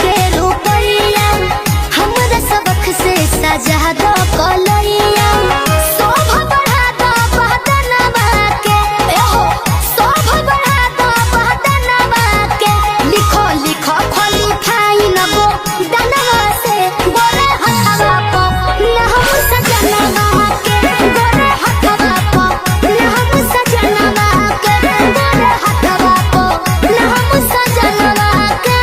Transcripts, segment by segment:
के रुपैया हमरा सबक से सजा दो कलैया शोभा बढ़ा दो बहदनवा के एहो शोभा बढ़ा दो बहदनवा के लिखो लिखो खोली फाइन गो दनवा से गोरे हथवा को नाम सजनवा के गोरे हथवा को नाम सजनवा के गोरे हथवा को नाम सजनवा के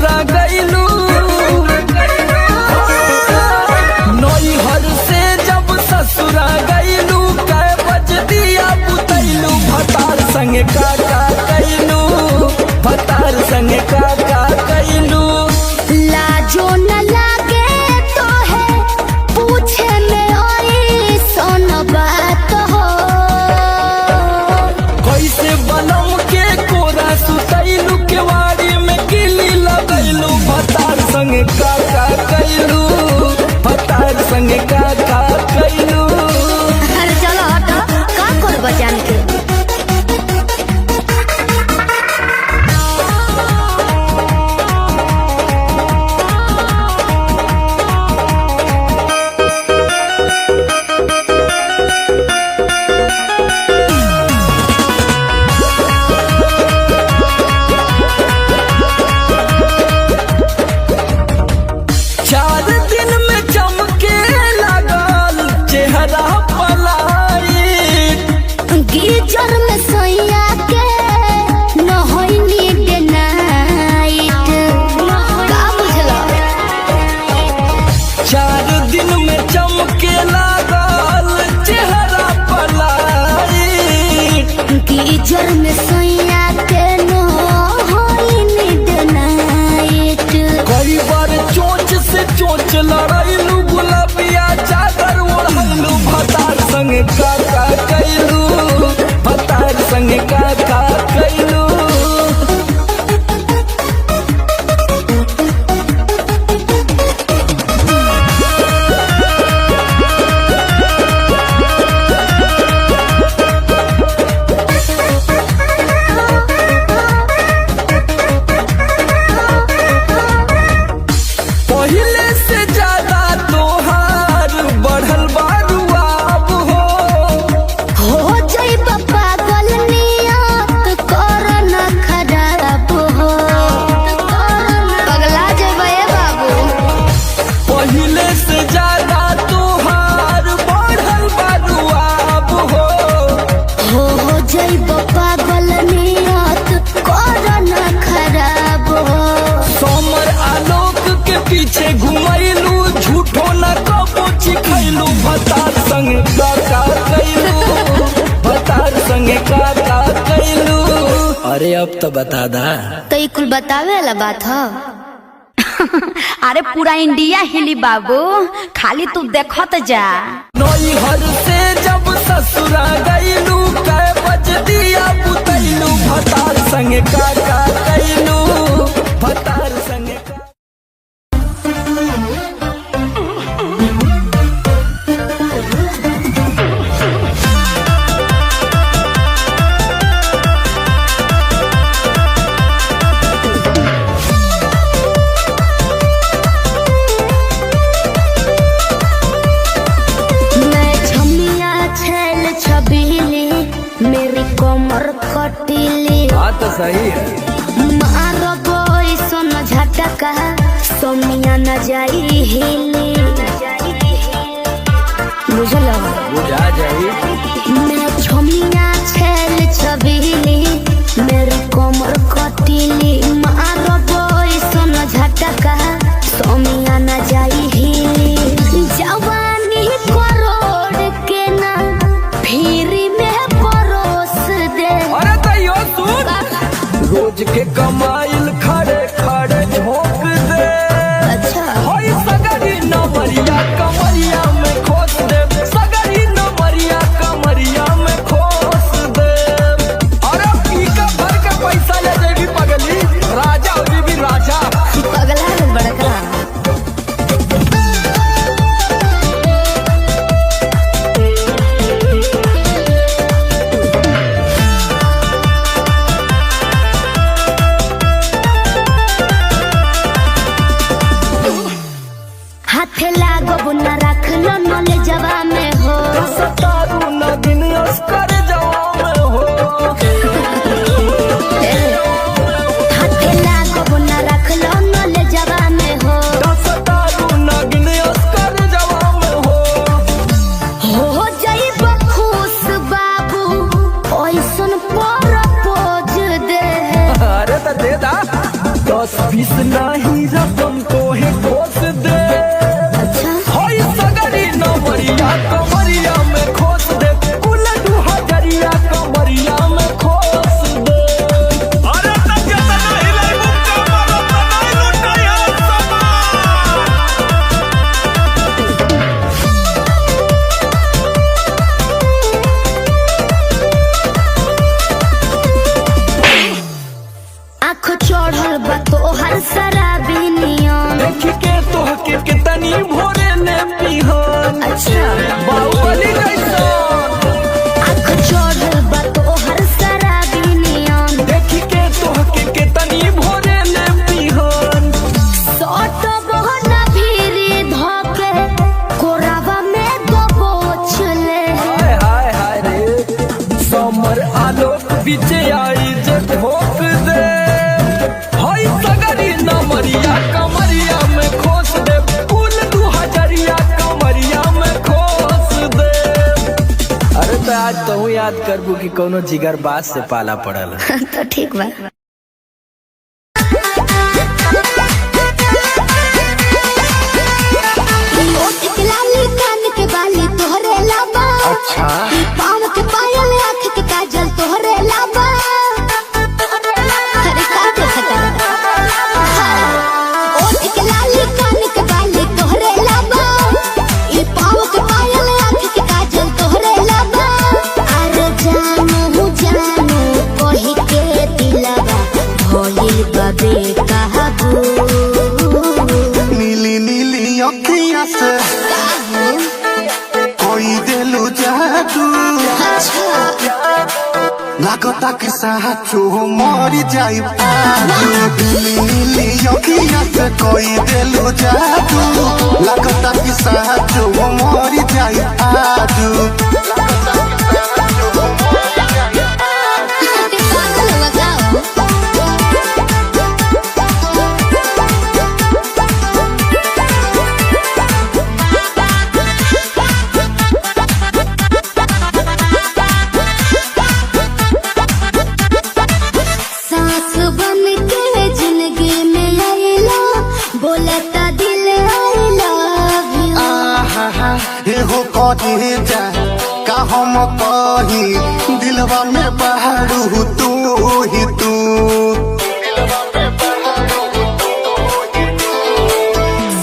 ससुरा गईलू, नैहर से जब ससुरा गईलू, कै बज दिया बुतैलू, भतार संग का कैलू, भतार संग का कैलू। लाजो न लागे तो है पूछे में आई सोन बात हो। कैसे बनम के कोरा सुतैलू, केवाड़ी में किली लगैलू, भतार संग का कैलू, भतार संग का कैलू। अरे चलो हटो, का कर बजान के। चार दिन में चमके लगल चेहरा पलाई, गीजर में सोया के नहैनी डे नाइट। का बुझलो? चार दिन में चमके लगल चेहरा पलाई, गीजर में सोया के नहैनी डे नाइट। कई बार चोंच से चोंच लड़ैलू, गुलाबिया चादर ओढ़लू, भतार संग का कैलू, भतार संग का कैलू। पहिले से ज्यादा तोहार बढ़ल बारुआब हो, हो जाइब पागल नियत कर न खराब हो। पगला जेबे बाबू। पहिले से ज्यादा तोहार बढ़ल बारुआब हो, हो जाइब पागल नियत कर न खराब हो। समर आलोक के पीछे घुमैलू, झूठो न कबो चिखैलू, भतार संग का कैलू, भतार संग का कैलू। अरे अब तो बता दा। तो ई कुल बतावे वाला बात हो। अरे पूरा इंडिया हिली बाबू, खाली तू देखत जा। नैहर से जब ससुरा गईलू, कै बज दिया बुतैलू, भतार संग का कैलू, भतार संग का। मैं छमिया छैल छबीली, मेरी कमर कटीली। बात तो सही है। मारो बोई सोन झटका, सोमिया न जाई हिली। बुझलो? बुझा जाई। मैं छमिया छैल छबीली, मेरी कमर कटीली। मारो बोई सोन झटका, सोमिया न जाई हिली। जवानी करोड़ के ना फिरी में परोस दे। अरे तैयो सुन, रोज के कमाइल खड़े खड़े झोंक दे। अच्छा होई सगरी नमरिया कमरिया में खोस दे, सगरी नमरिया कमरिया में खोस दे। अरे पी का भर के पैसा ले जेबी पगली, राजा हो जेबी राजा। पगला है बड़का। हाथे लागो न रख लो नले जवा में हो। सतारू न दिन अस्कर जवा में हो, हाथे लागो न रख लो नले जवा में हो। सतारू न दिन अस्कर जवा में हो। जाइब खुश बाबू, ओइसन पर पोज दे। अरे तो दे दा। 10-20 नहीं रकम तो है खोस दे। होई सगरी नवरिया कमरिया में खोस दे, कुल 2000 कमरिया में खोस दे। अरे तब जतना हिलाई मुक्का मारो तनाई लुटाया आँख चढ़ल बा तोहर शराबी नियम। देख के तोहके कितनी भोरे ने पिहन। अच्छा बाहुबली जैसा आँख चढ़ल बा तोहर शराबी नियम। देख के तोहके कितनी भोरे ने पिहन। सट बहना भीरी धके कोरावा में दबोच ले। हाय हाय हाय रे समर आलोक बीच आई जे ठोक दे। हाय सगरी नमरिया कमरिया में खोस दे, कुल 2000 कमरिया में खोस दे। अरे तो आज तू याद करबू कि कोनो जिगर बात से पाला पड़ल। तो ठीक बा। ओठ के लाली कान के बाली तोहरे लाबा। अच्छा पाँव के पायल आँख के काजल तोहरे लाबा। अरे का देखता ओठ के लाली कान के बाली तोहरे लाबा। ई पाँव के पायल आँख के काजल तोहरे लाबा। अरे जानू जानू कही के दिलवा भइल बा बेकाबू। नीली नीली अखियाँ से कोई दिलु जादू। लागता कि साचो मरी जाई आजू। नीली नीली अखियाँ से कोई दिलु जादू। लागता कि साचो मरी जाई आजू। सांस बन के जिंदगी में आइला, बोलता दिल I love you। आहा एहो कहे जा का हम कही दिलवा में बहारू तू ही तू।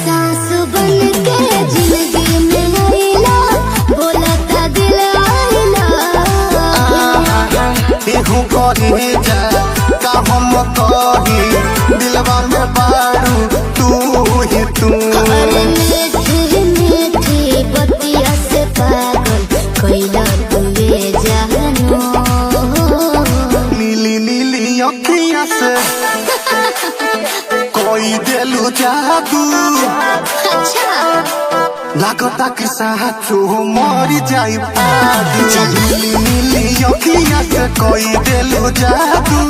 सांस बन के जिंदगी में आइला, बोलता दिल I love you। एहो कहे जा का हम कही दिलवा में बहारू तू ही तू। अरे मीठी मीठी बतिया से पागल कैला तुवे जानो। नीली नीली अखियाँ से कोई दिलु जादू। अच्छा लागता कि साचो मरी जाई आजू। नीली नीली अखियाँ से कोई दिलु जादू।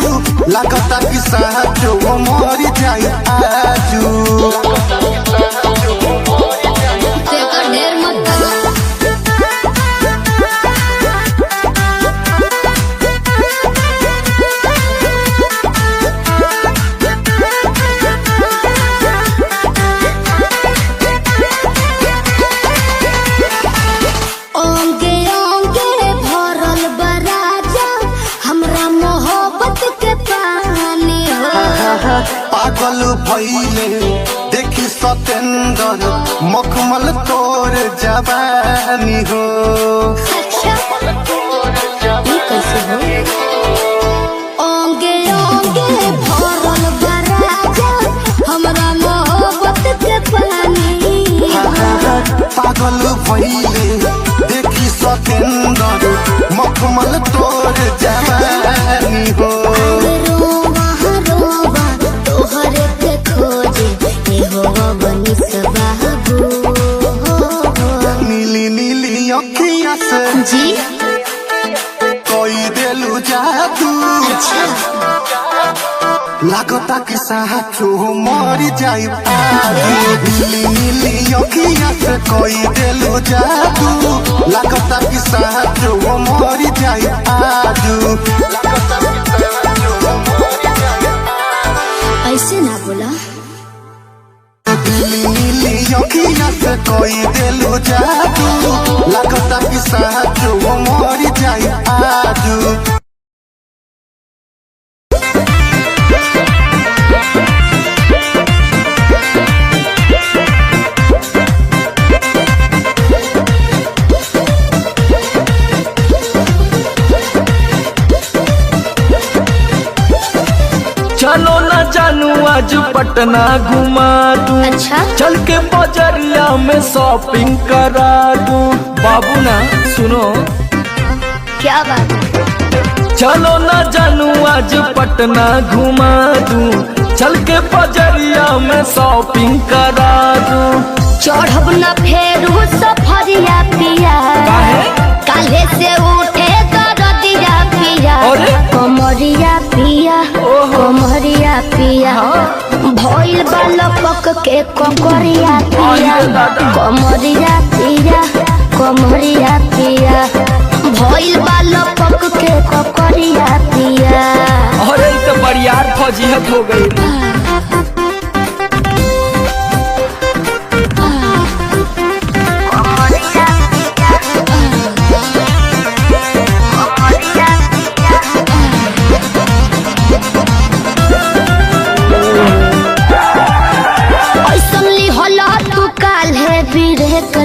लागता कि साचो मरी जाई आजू। तेरा ढेर मत करो। ओंगे ओंगे भरल बा राजा, हमरा मोहब्बत के पानी हो। पागल भइले देखी सतेंद्र मखमल तोर जवानी हो। अच्छा ये कैसे हो? ओंगे ओंगे भरल बा राजा, हमरा मोहब्बत के पानी हो। पागल भइले देखी सतेंद्र मखमल तोर जवानी हो। रोवा रोवा तोहरे के खोजे ये हो बनी सबाबू। नीली नीली अखियाँ से जी कोई दिलु जादू। अच्छा लागता कि साचो मरी जाई आजू। नीली नीली अखियाँ से कोई दिलु जादू। लागता कि साचो मरी जाई आजू। ऐसे ना कोई देलू जादू लागता कि साचो मर जाई आजू चलो ना जानू आज पटना घुमा दूं। अच्छा चल के बजरिया में शॉपिंग करा दूं। बाबू ना सुनो क्या बात है? चलो ना जानू आज पटना घुमा दूं। चल के बजरिया में शॉपिंग करा दूं। चढ़ब न फेरू सफरिया पिया काहे? काले से उठे दरदिया पिया अरे? कमरिया पिया ओहो। कमरिया पिया भइल बालपक के ककरिया पिया अरे दादा। कमरिया पिया कमरिया पिया भइल बालपक के ककरिया पिया अरे ई तो बरियार फौजियत हो गई।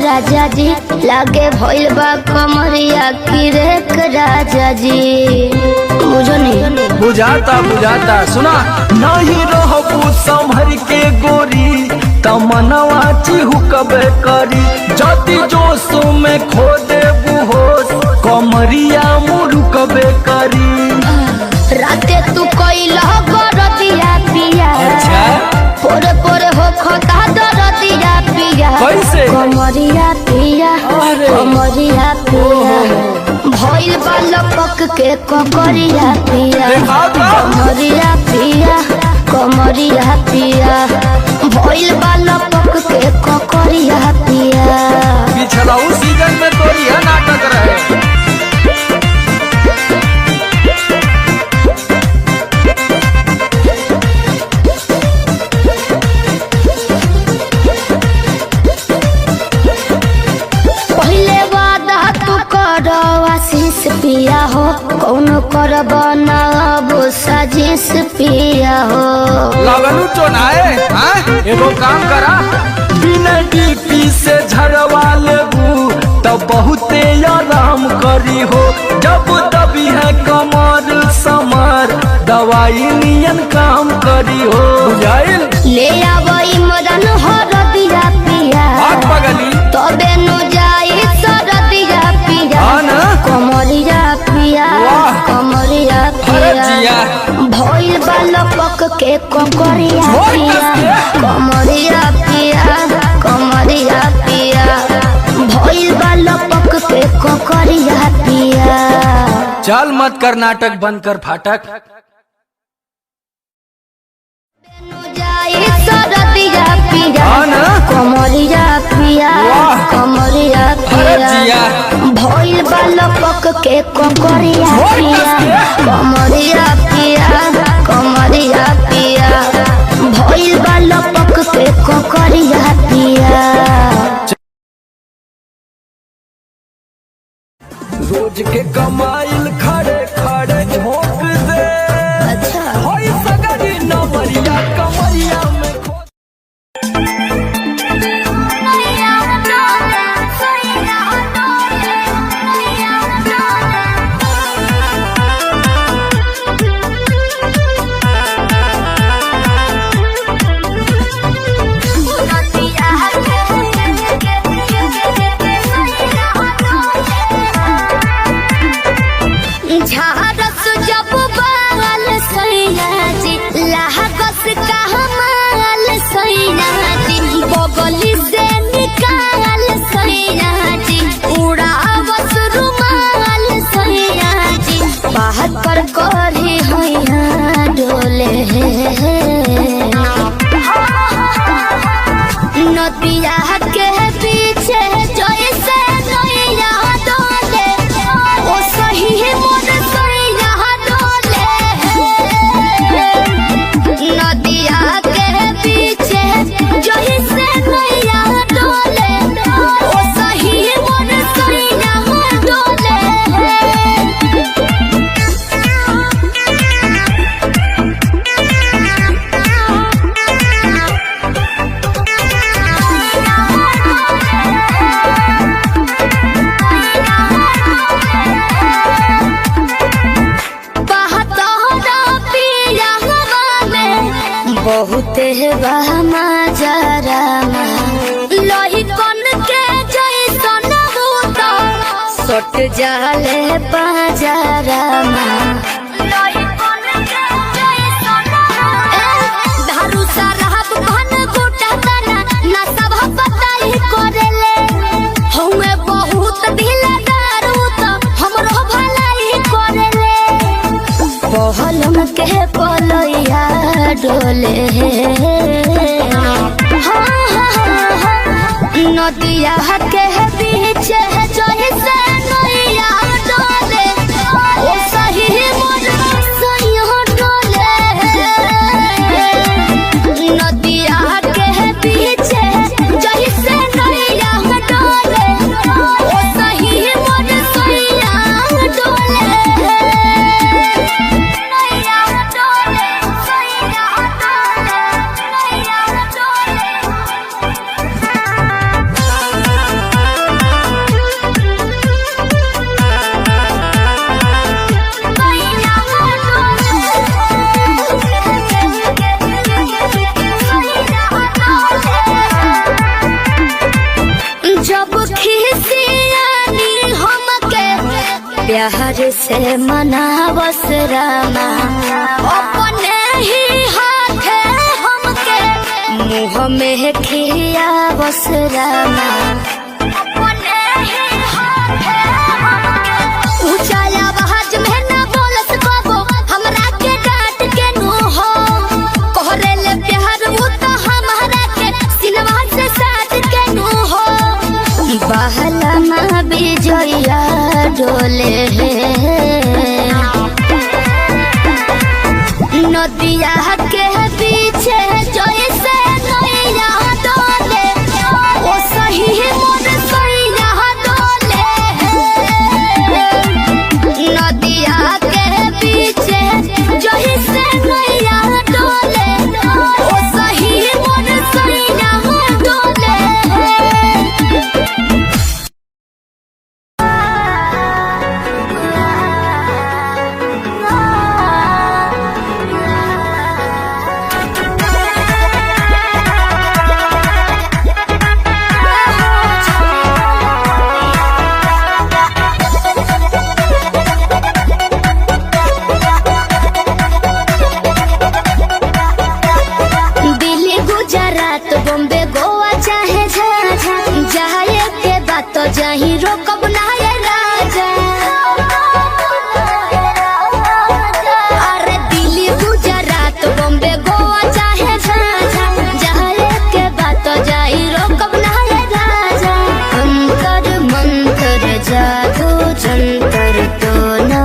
राजा जी लागे भइल बा कमरिया की रेख राजा जी बुझो नहीं बुझाता बुझाता सुना नहीं रहबू संभर के गोरी तमनवा चिहुकबे करी जति जोश में खो देबू होश कमरिया मुरुकबे करी। राते तू कइला गरदिया पिया अच्छा पोरे पोरे हो खता दरदिया पिया कैसे? कमरिया पिया अरे। कमरिया पिया भइल बालपक के ककरिया पिया देखाओ तो। कमरिया पिया कमरिया पिया भइल बालपक के ककरिया पिया पिछला सीजन में तो यह नाटक रहे। पहले वादा तू कर आशीष पिया हो कौन करब ना अब साजिश पिया हो लगलू तो नाए एगो काम करा बिना डीपी से झड़वा लेबू तब बहुते आराम करी हो जब दबी है कमर समर दवाई नियन काम करी हो बुझाइल ले आवई मदन हरदिया पिया हाथ पगली तबे नु जाई सरदिया पिया हाँ ना? कमरिया पिया वाह। कमरिया अरे पिया जिया। भइल बालपक के ककरिया झोल पिया कस के। कमरिया पिया कमरिया पिया भइल बालपक के ककरिया पिया चल मत कर नाटक बंद कर फाटक। जाई सरदिया पिया हाँ ना? कमरिया पिया वाह। कमरिया अरे पिया जिया। भइल बालपक के ककरिया झोल पिया कस के। कमरिया पिया कमरिया पिया भइल बालपक के ककरिया पिया रोज के कमाइल खड़े खड़े झोंक दे अच्छा होई सगरी नवरिया कमरिया में खो झारस जब बाल सैया जी लागस का हमाल सैया जी बगली से निकाल सैया जी उड़ावस रुमाल सैया जी बाहर पर करी हैया डोले नदिया के पीछे जैसे नैया डोले ओ सही मोर सैया डोले नदिया के पीछे जैसे नैया डोले बहुते बहमा जरामा लोही कन के जैसन भूत सट जाले पाजरामा लोही कन के जैसन धारू साहब भन गोटा तना ना सब पताई करेले हमे बहुत ढीलादार त हमरो भलाई करेले पहलम के पलैया डोले नदिया के बीच जैसे नैया डोले ओ सही मोर सैया डोले नदिया के बीच जैसे नैया डोले ओ सही मोर सैया डोले नैया डोले सैया डोले नैया जब खिसियानी हमके प्यार से मनावस रामा अपने ही हाथे हमके मुँह में खियावस रामा अपने ही हाथे हमके ऊंचा आवाज में ना बोलस बाबू हमरा के डांट के नु हो कहरेले प्यार वो तो हमारा के सिनवा से साथ के नु हो बहला माँ बिजया डोले नदिया के पीछे जैसे नैया डोले ओ सही मोर सैया डोले नदिया के पीछे जैसे नैया डोले ओ सही मोर सैया डोले दिल्ली गुजरात बॉम्बे गोवा चाहे झाझा जाए के बात तो जाही रोकब ना ये राजा अरे दिल्ली गुजरात बॉम्बे गोवा चाहे झाझा जाए के बात तो जाही रोकब ना ये राजा अंतर मंतर जादू जंतर तो ना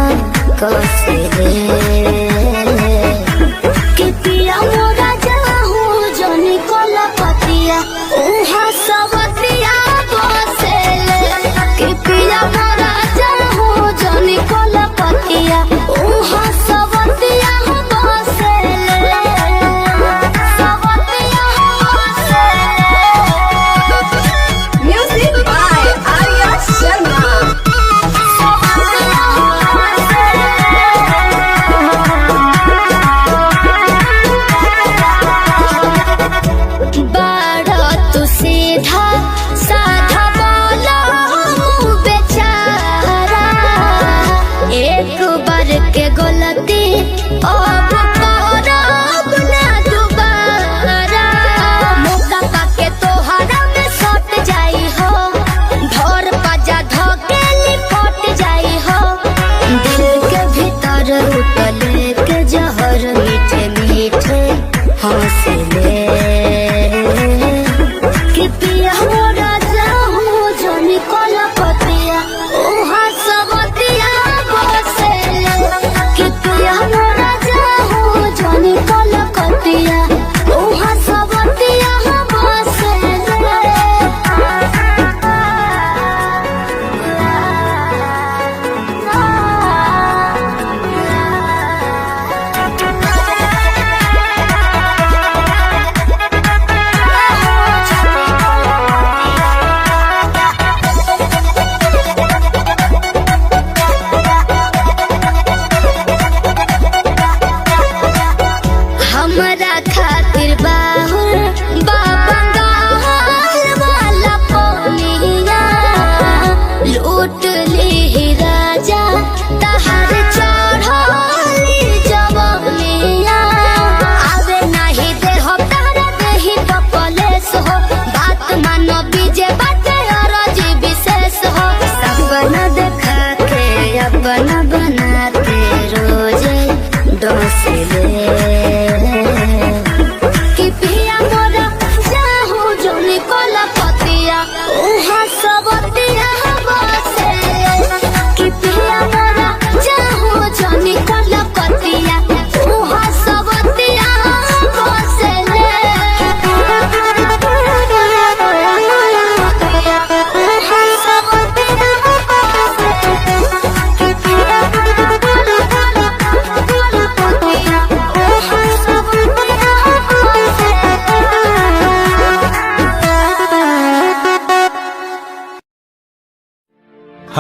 कसे कि पिया मोरा जाहू जनी कोला पतिया उहा सवतिया बसेले कि पिया मोरा जाहू जनी कोला पतिया उहा सवतिया बसेले सवतिया बसेले म्यूजिक बाय आर्या शर्मा सवतिया बसेले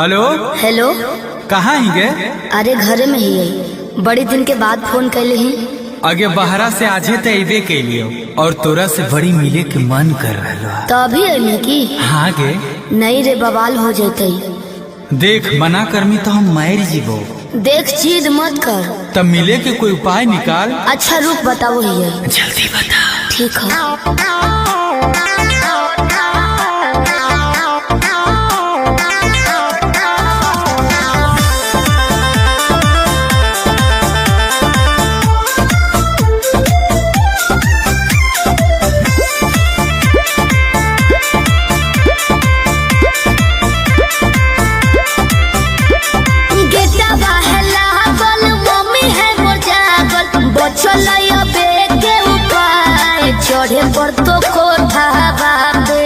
हेलो हेलो। कहाँ ही गए? अरे घरे में ही है, बड़ी दिन के बाद फोन कैले ही। आगे बहरा से आजे तो अबे कैलियो और तोरा से बड़ी मिले के मन कर रहा। तो अभी अइले की? हाँ गे। नहीं रे, बवाल हो जैते। देख मना करमी तो हम मार जीवो। देख जिद मत कर। तब मिले के कोई उपाय निकाल। अच्छा रुक बताओ ही है। जल्दी बता। ठीक है। चढ़े पर तो कोठा बाबे,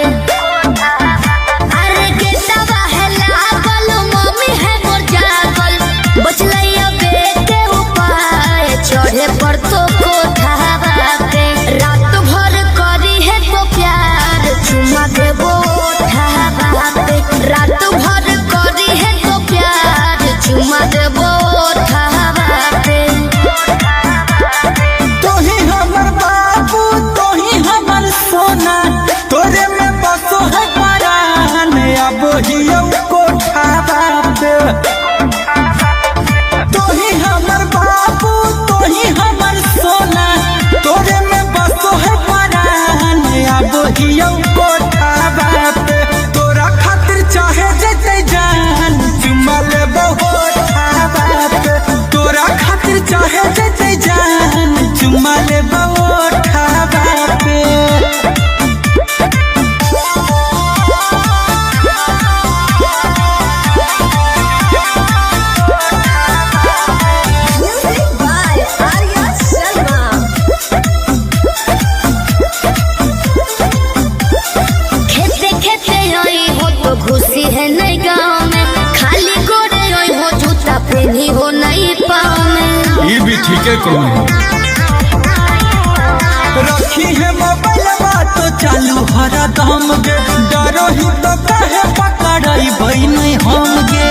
अरे गेटवा है लागल, मम्मी है मोर जागल, बचलैया बेटे उपाय चढ़े पर तो कोठा बाबे। रात भर करी है तो प्यार चुमा देबो ओठा बाबे, रात भर करी है तो प्यार चुमा देबो ओठा बाबे। तोरे में बसो है परान अब हियो कोठा बाप। तोही हमर बाबू तोही हमर सोना, तोरे में बसो है परान अब हियो कोठा बाप। तोरा खातिर चाहे जते जान चुमा लेबो ओठा बाप, तोरा खातिर चाहे जते जान चुमा लेबो ओठा बाप। खुशी है नई गाँव में, खाली गोरे रोई हो जूता पहनी हो नई पाँव में। ये भी ठीक है कौन रखी है मोबाइल बात तो चालू हरा दम गे, डरो ही तो कहे पकड़ाई भाई नहीं हम गे।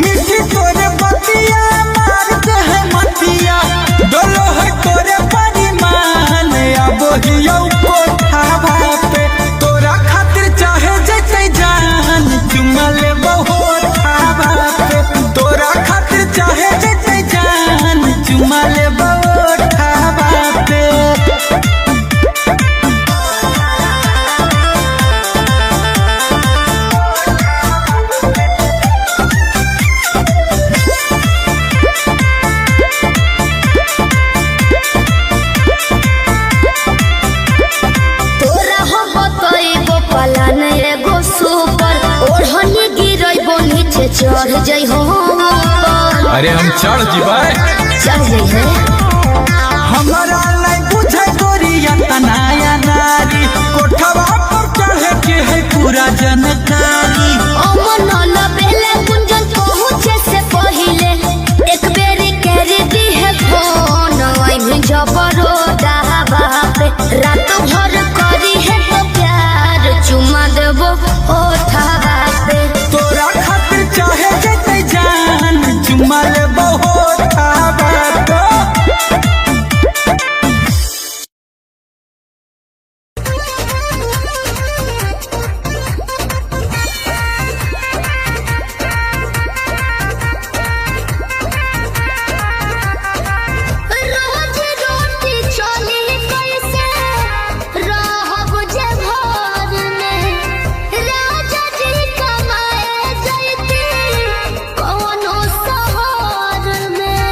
मिठी तोरे बतिया मार दे है मतिया, डोलो है तोरे परिमान अब हियो कोठा बापे। तोरा खातिर चाहे जते जान चुमा लेबो ओठा बापे, तोरा खातिर चाहे जते जान चुमा लेबो ओठा बापे। तोरा हो बतइबो पलान एगो सुपर, ओढ़नी गिरइबो नीचे चढ़ जइ हो ऊपर। अरे हम चढ़ जीवाए। चढ़ जइ है। हमारा नहीं बुझे गोरिया तनाया नारी, कोठवा पर चढ़े के है पूरा जनकारी। अमन बेले कुंजन पहुँचे से पहिले एक बेरी कर दी है फोन, वहीं जबरो डाबा पे रात भर करी है तो प्यार चुमा देबो ओठा पे। तोरा खातिर चाहे जते जान चुमा लेबो ओठा बाप। रोज रोटी चली कैसे रहब जे घर में, राजा जी कमाए जैती कौनो शहर में।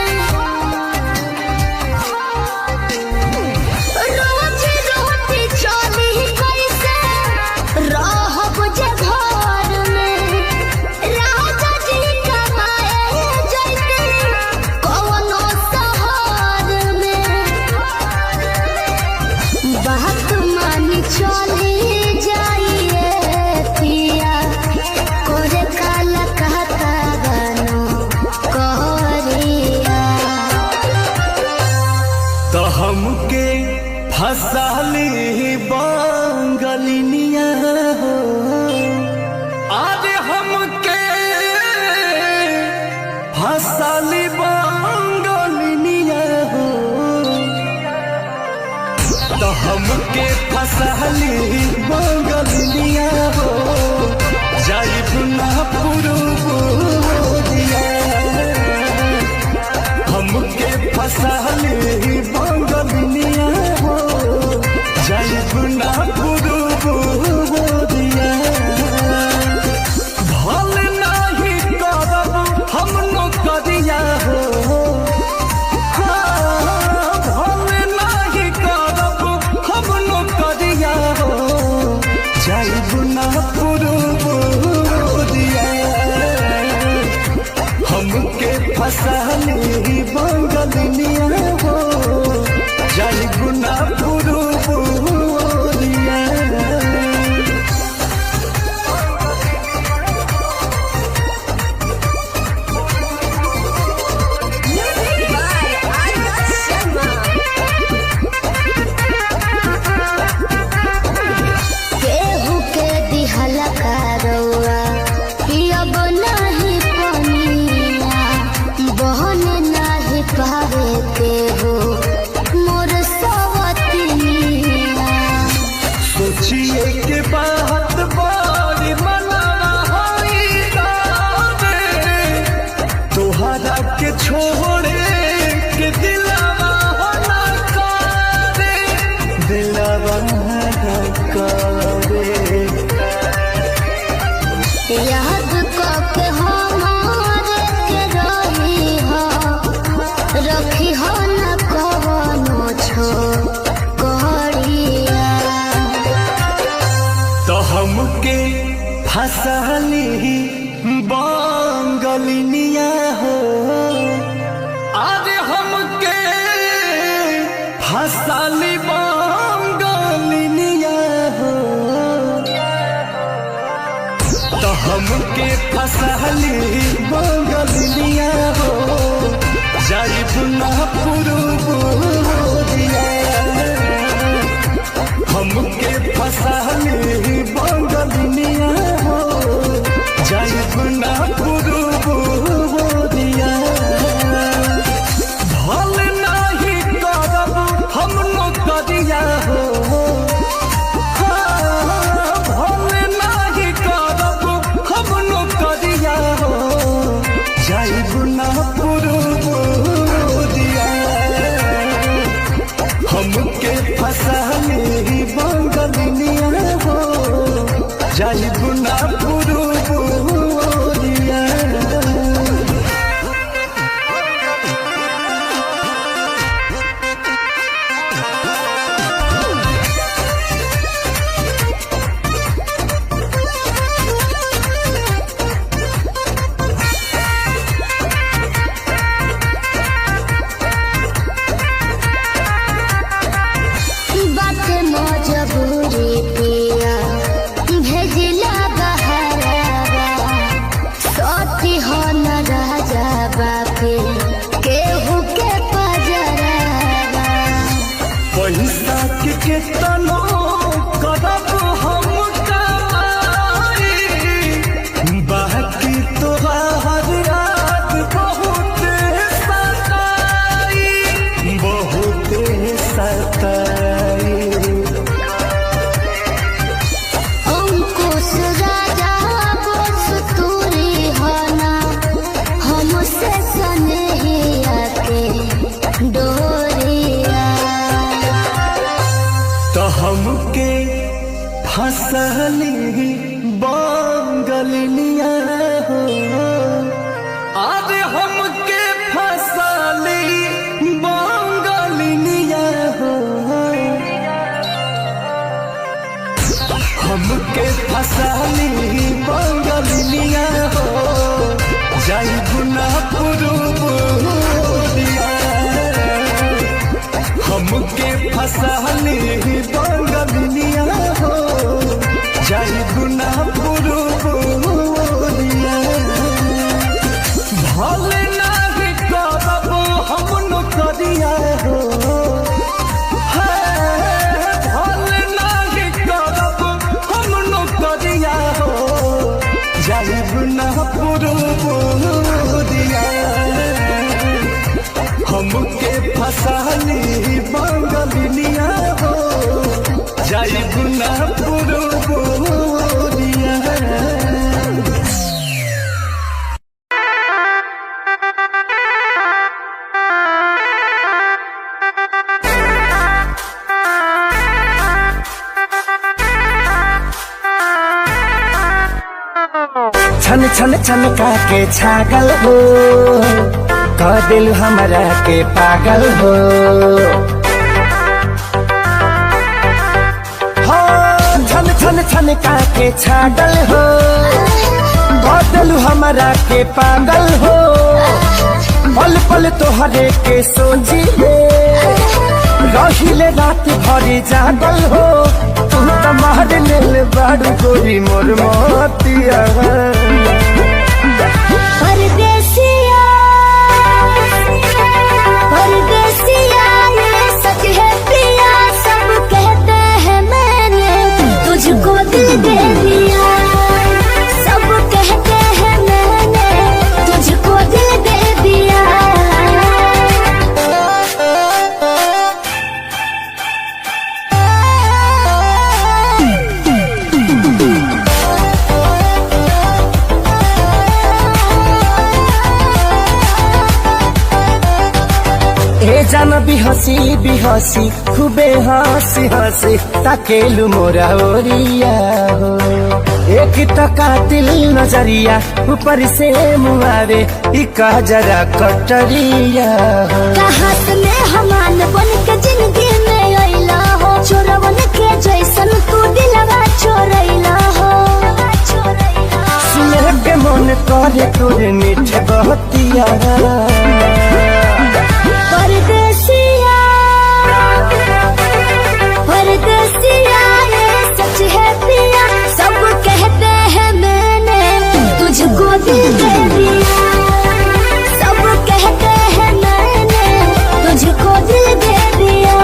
रोज रोटी चली कैसे रहब जे घर में, राजा जी कमाए जैती कौनो शहर में। बात मानी चली जाइए पिया, कोरे काला कहता बनो कहरिया। तो हमके फसाली बांगलिनिया हो, आज हमके फसहली बंगलिया हो जाइब ना पुरुबोरिया हमके फसहली बंगलिया हो जाइब ना पुरुबोरिया भल नाही करब हम नौकरिया हो भल नाही करब हम नौकरिया हो जाइब ना पुरुबोरिया हमके फसहली बंगलिया हो जाइब ना पुरुबोरिया केहू के दिहला करौआ पियब नाही पनिया बहन नाही पावे केहू मोर सवतिनिया सोचिए के बात बड़ी मना होई रे तोहरा के छोड़े के दिलवा ना करे दिलवा ना करे याद करके हमारे के रही हो रखी हो न कवनो छो करिया तो हमके फसली बंगलिया हो अरे हमके फसली बंगलिया हो तो हमके फसली बंगलिया हो जाइब ना पुरुबोरिया हमके फसली बंगलिया हो जाइब ना पुरुबोरिया भल नाही करब हम नौकरिया हो भल नाही करब हम नौकरिया हो जाइब ना पुरुबोरिया हमके फसली बंगलिया हो जाइब ना पुरुबोरिया बात मजबूरी पिया भेजिला बहरावा सती हो न राजा बापे केहू के पजरावा पैसा के केतनो करब हम कमाई बाकी तोहार याद बहुत सताई अंकुश राजा बस तूरी होना हमसे सनेहिया के डोरिया तो हमके फसली बंगलिया हो अरे हमके फसली बंगलिया हो हमके फसली बंगलिया हो जाइब ना पुरुबोरिया हमके फसली बंगलिया हो जाइब ना पुरुबोरिया भल नाही करब हम नौकरिया हो भल नाही करब हम नौकरिया हो जाइब ना पुरुबोरिया हमके फसली बंगलिया हो छन छन छनका के छागल हो, कह दिल हमरा के पागल हो। छन छन छनका के छागल हो, कह दिल हमरा के पागल हो। पल पल तोहरे के सोची रहिले रात भरी जागल हो। तुम तो मार लेल बाड़ू गोरी मोर मोतिया। परदेसिया परदेसिया ये सच है प्रिया, सब कहते हैं मैंने तुझको दिल दे दिया। सब कहते हैं मैंने तुझको दिल दे दिया। जान बिहसी खूबे हंसी हंसी ताकेलु मोरा ओरिया हो। एक तो कातिल नजरिया ऊपर से मुआरे इका जरा कटरिया हो। कहाँ से मेहमान बन के जिंदगी में अइला हो, चोरवन के जैसन तू दिलवा चोरैला हो। सुने के मन करे तोरे मीठे बहतिया। परदेसिया परदेसिया ये सच है प्रिया, सब कहते हैं मैंने तुझको दिल दे दिया। सब कहते हैं मैंने तुझको दिल दे दिया।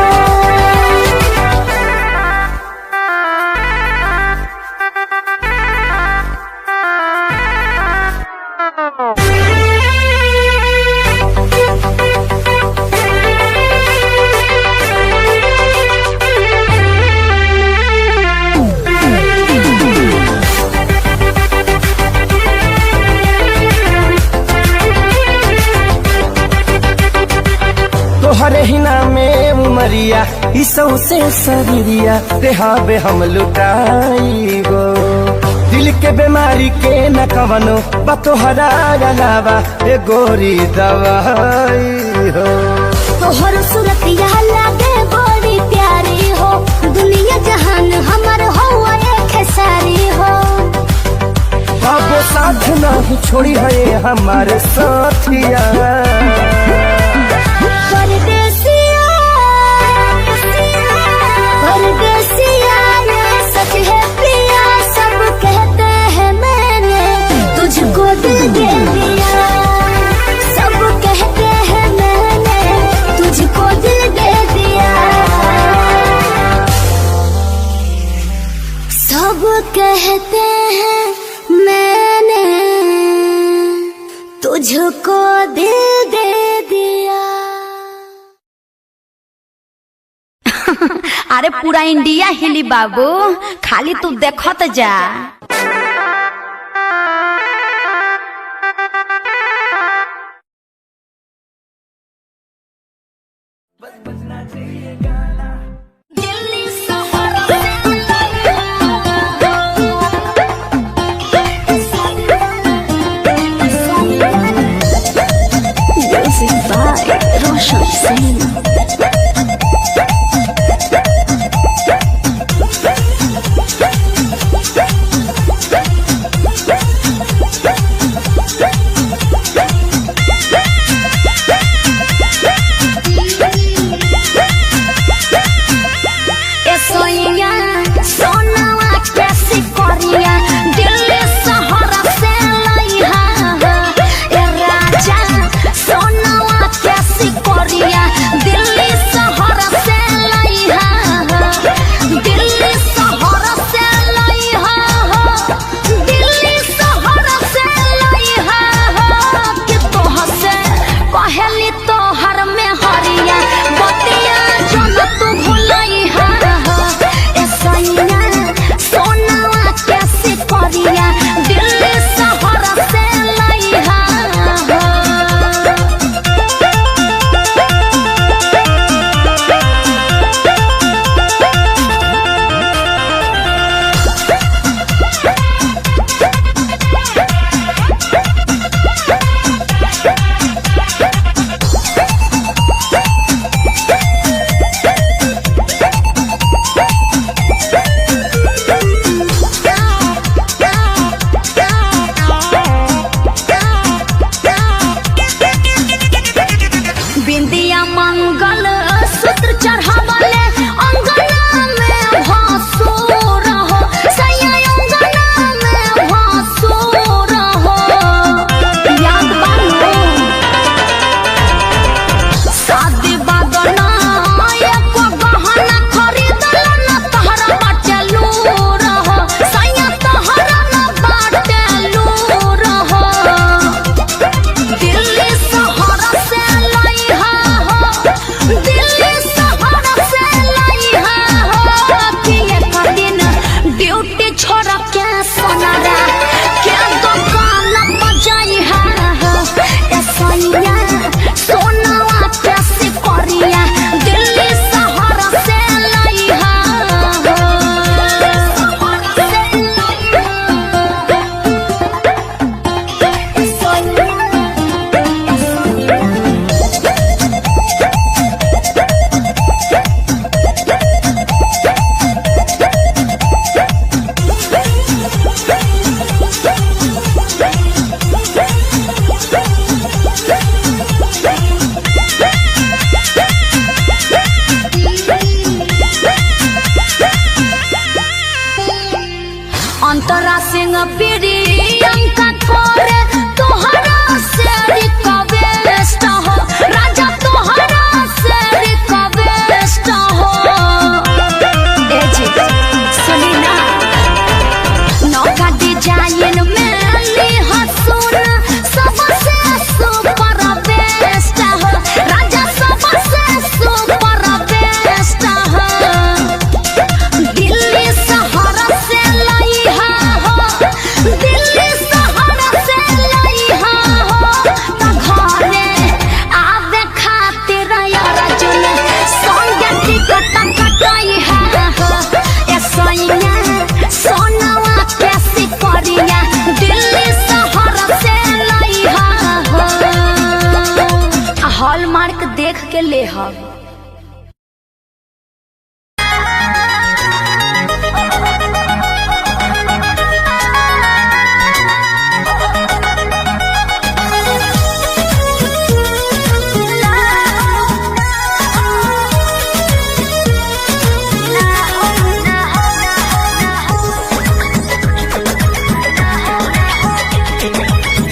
तोहरे ही नामे उमरिया इसौ से शरीरिया देहाबे हम लुटाई गो। दिल के बीमारी के न कवनो बा तोहरा अलावा ए गोरी दवाई हो। तोहर सूरतिया लागे बड़ी प्यारी हो, दुनिया जहान हमर हो एक सारी हो। अब साथ नहीं छोड़ी है हमारे साथिया। परदेसिया परदेसिया ये सच है प्रिया, सब कहते हैं मैंने तुझको दिल दे दिया। सब कहते हैं मैंने तुझको दिल दे दिया। सब कहते हैं मैंने तुझको दिल दे दिया। अरे पूरा इंडिया हिली बाबू, खाली तू देखत जा। दिल्ली प्रियंका कोरे तोहरा से रिक्वेस्ट हो राजा तोहरा से रिक्वेस्ट हो ए जी सुनी ना नौका डिजाइन में ली हसून सबसे सुपर बेस्ट हो राजा सबसे सुपर बेस्ट हो दिल्ली शहर से लाई हो दिल्ली शहर से लाई हो तो घरे आवे खातिर यार जुल संगे टिकट कटाई है ए सोइया सोनावा कैसी परिया दिल्ली शहर से लाई हो हॉलमार्क देख के ले हो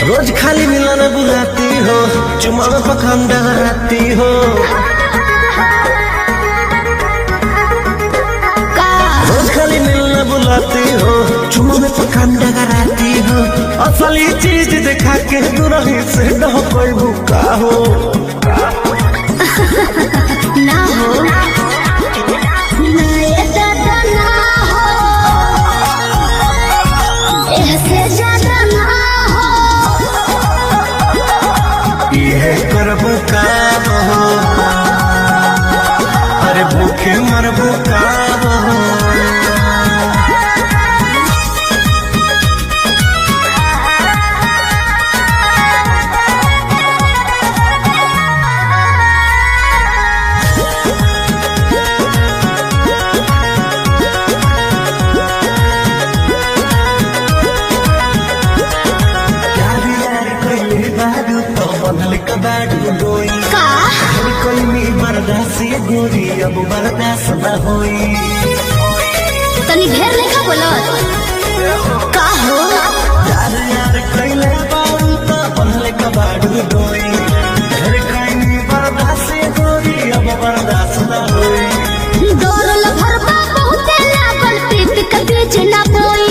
रोज खाली मिलना बुलाती हो चुमा में पखंड डराती हो रोज खाली मिलना बुलाती हो चुमा में पखंड डराती हो असली चीज दिखा के दूरही से न कोई भूखा हो ना हो ना ये दादा ना हो ऐसे ज्यादा ना हो ये करब काम हो अरे भूखे मरबो काम हो का कोई मी बर्दाश्त गोरी अब बर्दाश्त न होई तनी ढेर लेखा बोलत का हो यार यार कैले बारू तो बनले कबाड़ू डोई घर काई बर्दाश्त गोरी अब बर्दाश्त न होई डोरल भरबा बहुते लागल प्रीत के बीच ना बोई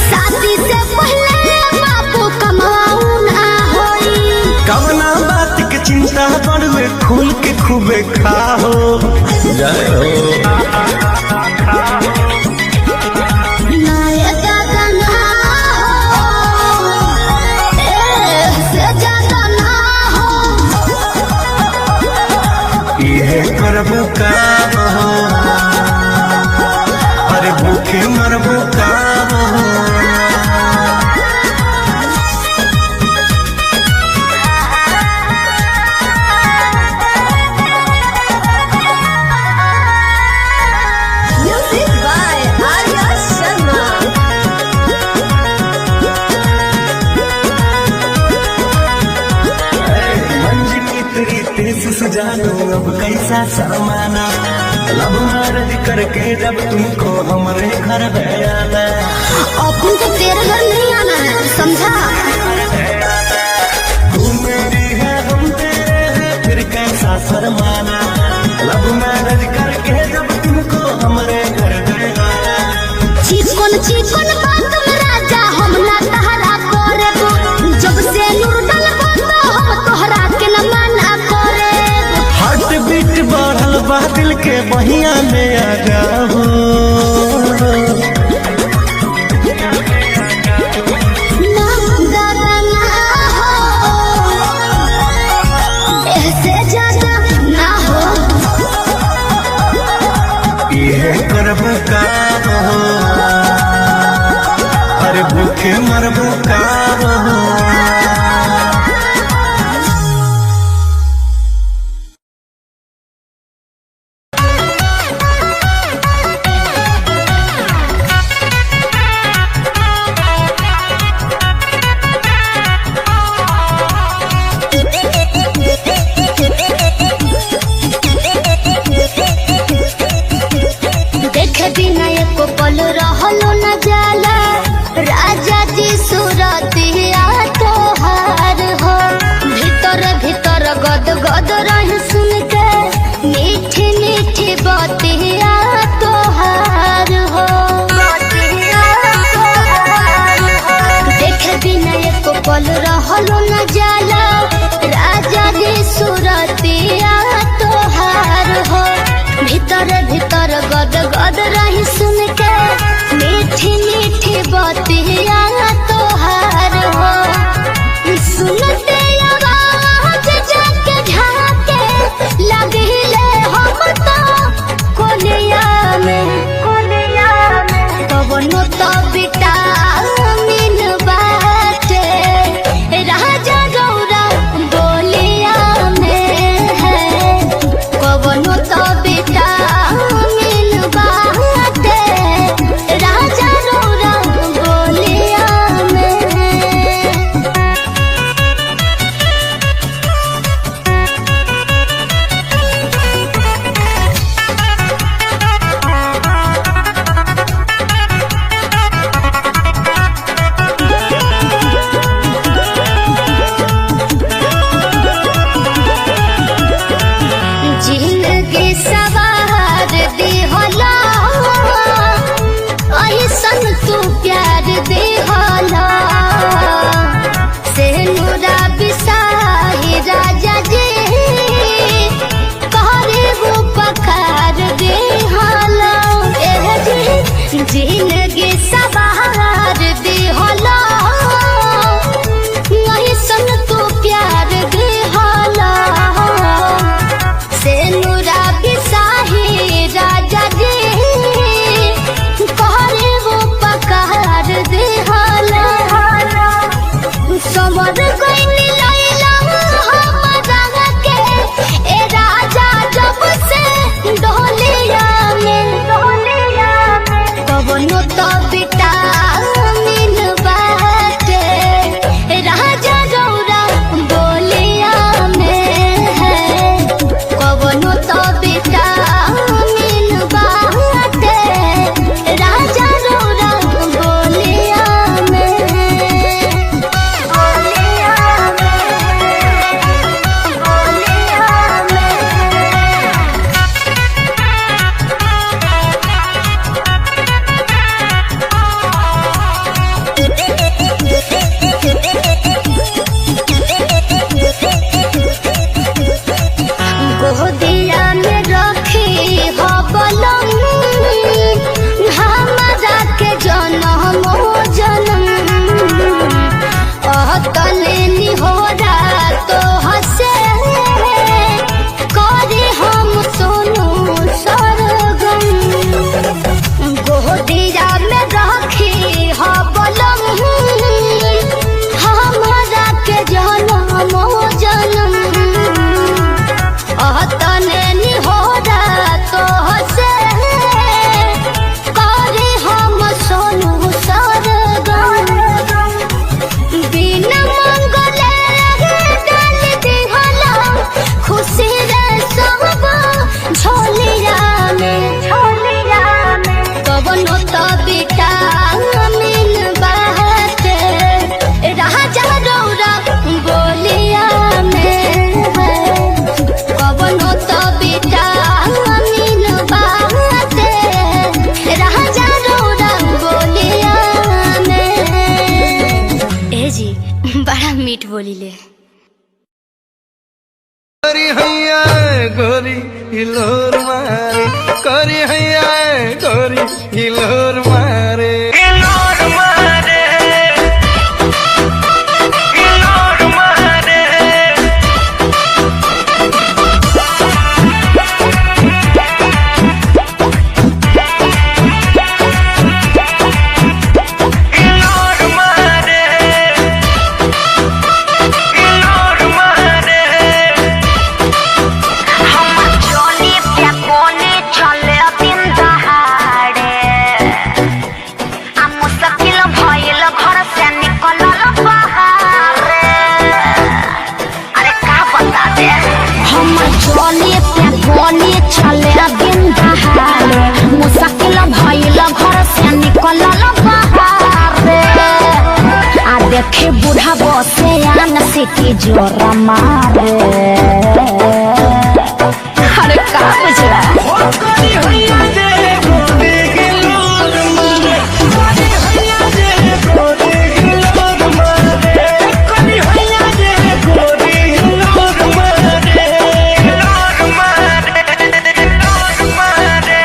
शादी से पहले बापू कमाऊ ना होई कवना बात के चिंता बड़वे खुल के खूबे खाओ जय हो ना ये दादा ना हो ऐसे ज्यादा ना हो ये करब काम हो अरे भूखे मरबो काम हो म्यूजिक बाय आर्या शर्मा मंजिल तेरी तेज से जानो अब कैसा शर्माना लब मैरिज करके जब तुमको हमारे घर आना अपन को तेरे घर नहीं आना है समझा तू मेरी है हम तेरे हैं फिर कैसा शर्माना लब मैरिज करके जब तुमको हमारे घर आना चिकन चिकन बात में राजा हम ना तहरा करे जब से नूर डलबा तो हम तोहरा के न मना करे हार्ट बीट बढ़ल बा दिल के बहिया में आ जाओ ना दादा ना हो ऐसे ज्यादा ना हो ये करब काम हो अरे भूखे मरबो काम हो देखे बिना एको पल रहलो न जाला राजा जी गोदिया में रखी हो बलम हमारा के जन्म जन्म तले निहोरा तो हसे करे हम सोनू सरगम गोदिया में रखी हो बलम हमारा के जन्म जन्म तने निहोरा तो हसे करे हम सोनू सरगम बिना मंगले डाल दिहला खुशी रे सब झोलिया में कवनो तो विटामिन बाटे राजा रौरा बोलिया में कवनो तो विटामिन बाटे राजा रौरा बोलिया में। ए जी बड़ा मीठ बोलीले। करी हैया गोरी हिलोर मारे, करी हैया गोरी हिलोर मारे, हिलोर मारे, हिलोर मारे, हिलोर मारे, हिलोर मारे। जोनी पे कोनी चले दिन दहाड़े आ मुश्किल भइल घर से निकलल बाहरे। अरे का बता दे हम जोनी पे कोनी चले दिन दहाड़े मुश्किल भइल घर से निकलल बाहरे। आ देखे बूढ़ा बसे आन सिटी जोर मारे। अरे का बुझला करी हैया जे गोरी हिलोर मारे, करी हैया जे गोरी हिलोर मारे, करी हैया जे गोरी हिलोर मारे, हिलोर मारे, हिलोर मारे।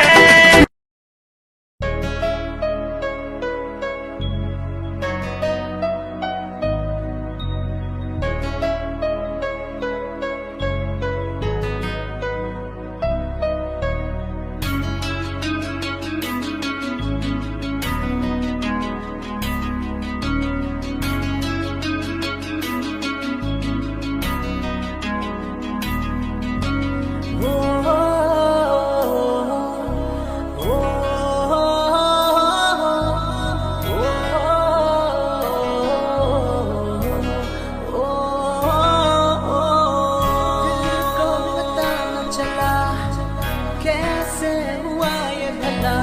कैसे हुआ ये भला,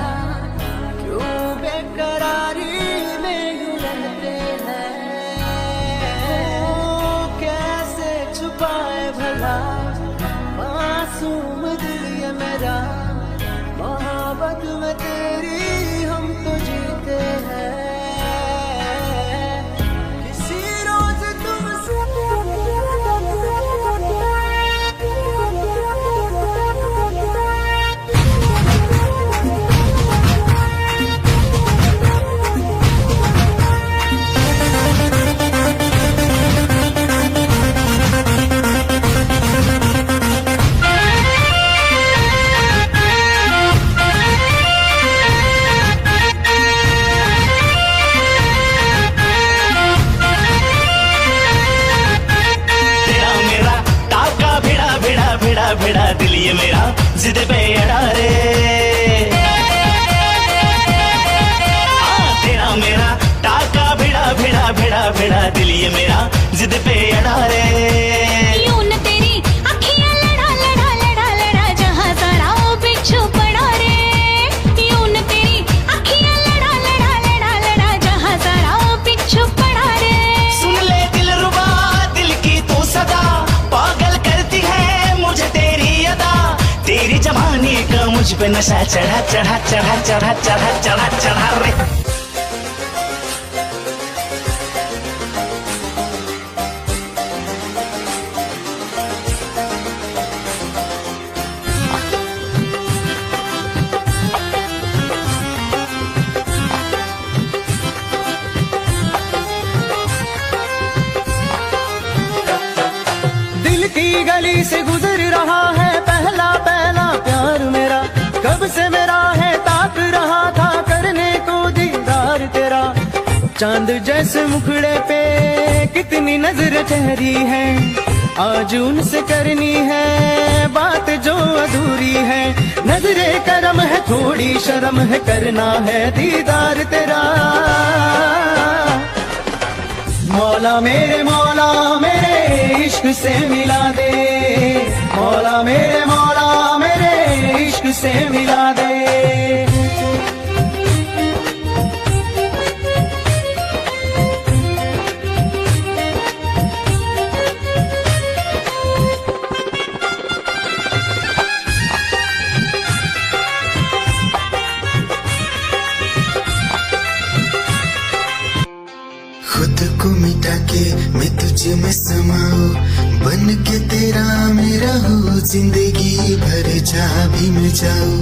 क्यों बेकरारी में यूं रहते हैं, कैसे छुपाए भला मासूम दिल ये मेरा, मोहब्बत में तेरी हम तो जीते हैं, किसी रोज तुमसे भिड़ा दिल ये मेरा जिद पे अड़ा रे, तेरा मेरा टाका भिड़ा भिड़ा भिड़ा भिड़ा दिल ये मेरा जिद पे अड़ा रे। यूं न तेरी अखियां लड़ा लड़ा लड़ा लड़ा जहां सारा वो बिच्छू पड़ा रे, यूं न तेरी अखियां लड़ा लड़ा लड़ा लड़ा जहां सारा वो बिच्छू पड़ा रे। सुन ले दिल रुबा दिल की तू सदा, पागल करती है मुझे तेरी अदा, तेरी जवानी का मुझ पे नशा चढ़ा चढ़ा चढ़ा चढ़ा चढ़ा चढ़ा चढ़ा रे। जिंदगी से गुजर रहा है पहला पहला प्यार मेरा, कब से मेरा है ताक रहा था करने को दीदार तेरा। चांद जैसे मुखड़े पे कितनी नजर ठहरी है, आज उनसे करनी है बात जो अधूरी है। नजरे करम है थोड़ी शर्म है, करना है दीदार तेरा। मौला मेरे इश्क से मिला दे, मौला मेरे इश्क से मिला दे। खुद को मिटा के मैं तुझे में समाऊं, बन के तेरा मेरा हो जिंदगी भर जहाँ भी मैं जाऊं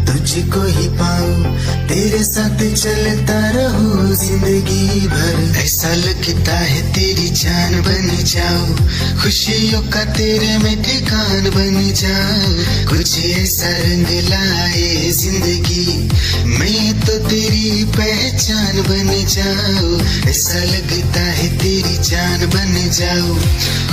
तुझको ही पाऊं, तेरे साथ चलता रहूं जिंदगी भर। ऐसा लगता है तेरी जान बन जाऊं, खुशियों का तेरे में ठिकान बन जाऊं। कुछ ऐसा रंग लाए जिंदगी, मैं तो तेरी पहचान बन जाऊं। ऐसा लगता है तेरी जान बन जाऊं,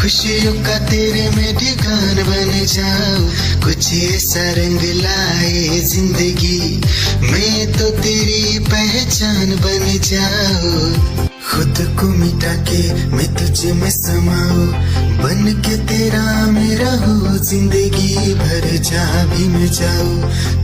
खुशियों का तेरे में ठिकान बन जाऊं। कुछ ऐसा रंग लाए जिंदगी, मैं तो तेरी पहचान बन जाऊं। खुद को मिटा के मैं तुझे में समाऊं, बन के तेरा मेरा हो जिंदगी भर जहाँ भी मैं जाऊं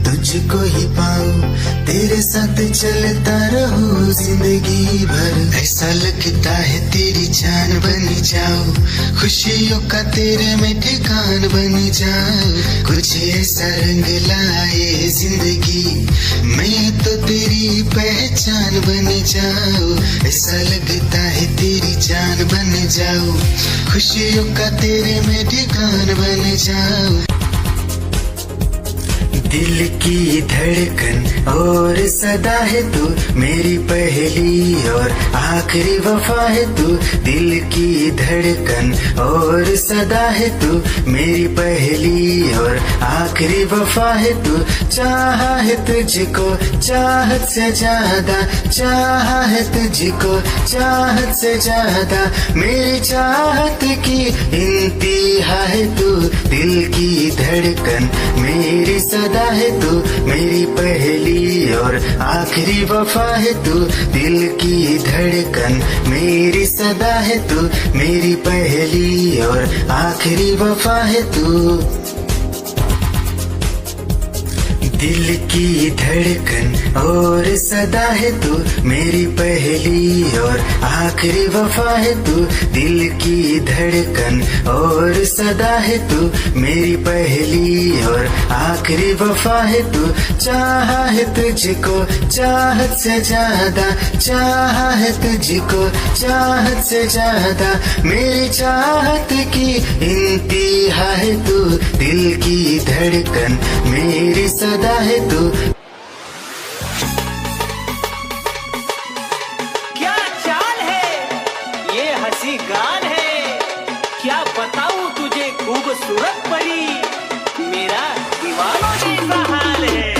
तुझको ही पाऊं, तेरे साथ चलता रहूं जिंदगी भर। ऐसा लगता है तेरी जान बन जाऊं, खुशियों का तेरे में ठिकान बन जाऊं। कुछ ऐसा रंग लाए जिंदगी, मैं तो तेरी पहचान बन जाऊं। ऐसा लगता है तेरी जान बन जाऊं, खुशियों का तेरे में ठिकान बन जाऊं। दिल की धड़कन और सदा है तू, मेरी पहली और आखिरी वफा है तू। दिल की धड़कन और सदा है तू, मेरी पहली और आखिरी वफा है तू। चाहा है तुझको चाहत से ज्यादा, चाहा है तुझको चाहत से ज्यादा, मेरी चाहत की इंतहा है तू। दिल की धड़कन मेरी सदा है तू, मेरी पहली और आखिरी वफा है तू। दिल की धड़कन मेरी सदा है तू, मेरी पहली और आखिरी वफा है तू। दिल की धड़कन और सदा है तू, मेरी पहली और आखिरी वफा है तू। दिल की धड़कन और सदा है तू, मेरी पहली और आखिरी वफा है तू। चाहा है तुझको चाहत से ज्यादा, चाहा है तुझको चाहत से ज्यादा, मेरी चाहत की इंतहा है तू। दिल की धड़कन मेरी सदा है तू। क्या चाल है ये हंसी गान है, क्या बताऊं तुझे खूबसूरत परी, मेरा दीवानों जैसा हाल है।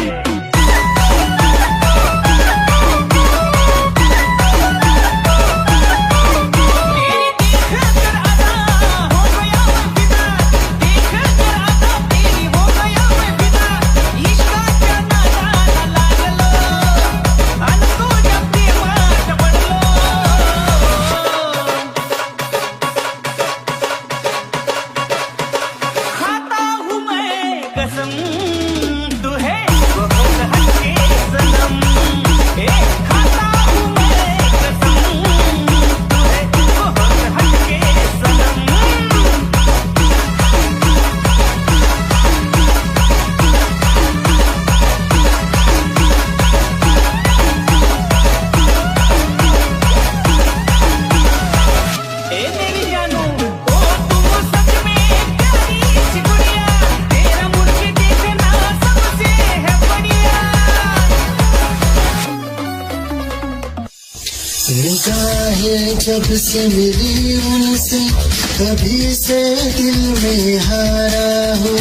देखा निगाहें जब से मिली उनसे कभी से दिल में हारा हूँ।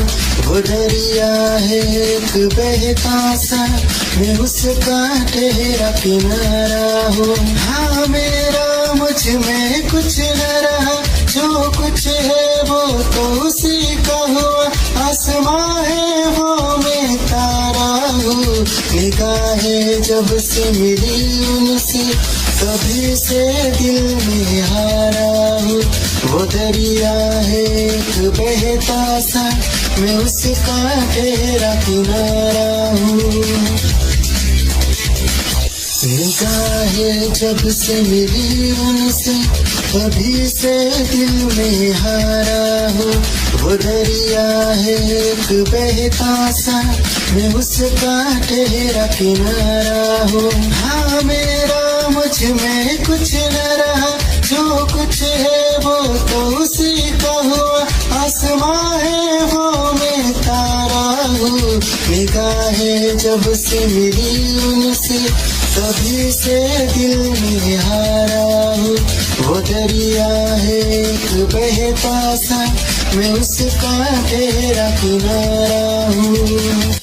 वो दरिया है एक बहता सा, मैं उसका ठहरा किनारा हूँ। हाँ मेरा मुझ में कुछ न रहा, जो कुछ है वो तो उसी का हुआ। आसमां है वो मैं तारा हूँ। निगाहें जब से मिली उनसे कभी से दिल में हारा हूँ। वो दरिया है एक बहता सा, मैं उसका ठहरा किनारा हूँ। निगाहें जब से मिली उनसे कभी से दिल में हारा हूँ। वो दरिया है एक बहता सा, मैं उसका ठहरा किनारा हूँ। हाँ मेरा मुझ में कुछ न रहा, जो कुछ है वो तो उसी का हुआ। आसमां है वो मैं तारा हूँ। निगाहें जब से मिली उनसे कभी से दिल में हारा हूँ। वो दरिया है एक बहता सा, मैं उसका ठहरा किनारा हूँ।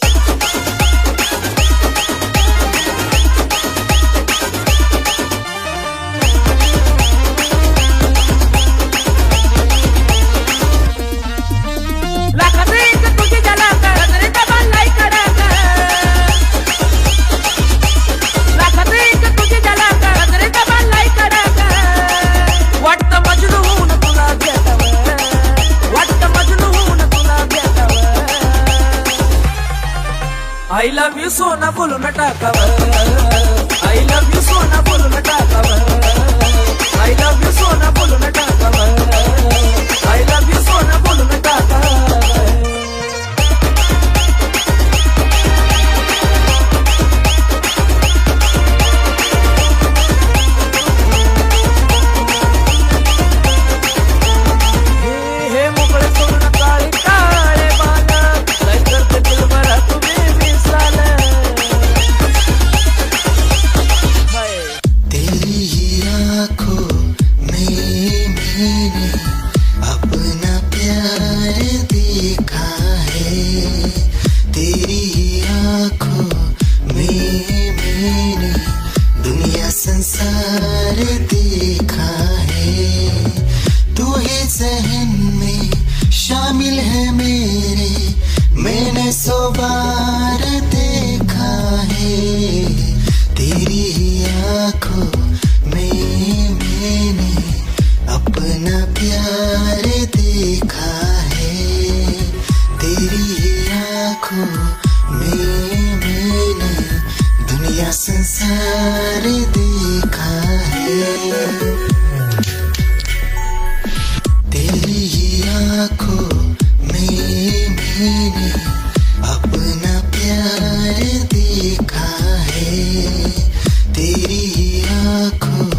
I love you सोना बोलो ना टाकावर, I love you सोना बोलो ना टाकावर, I love you सोना बोलो ना टाकावर, I love you सोना बोलो ना टाकावर। हे मोकळे सोना काळे काळे बाला, लय करते दिल भरा तुम्ही तेरी ही आँखों में मैंने अपना प्यार देखा है। तेरी ही आँखों में मैंने दुनिया संसार देखा है। तू ही ज़हन में शामिल है मेरे, मैंने 100 बार देखा है। तेरी ही आँखों में मैंने अपना प्यार देखा है। तेरी ही आँखों में मैंने दुनिया संसार देखा है। तेरी ही आँखों में मैंने अपना प्यार देखा है। तेरी ही आँखों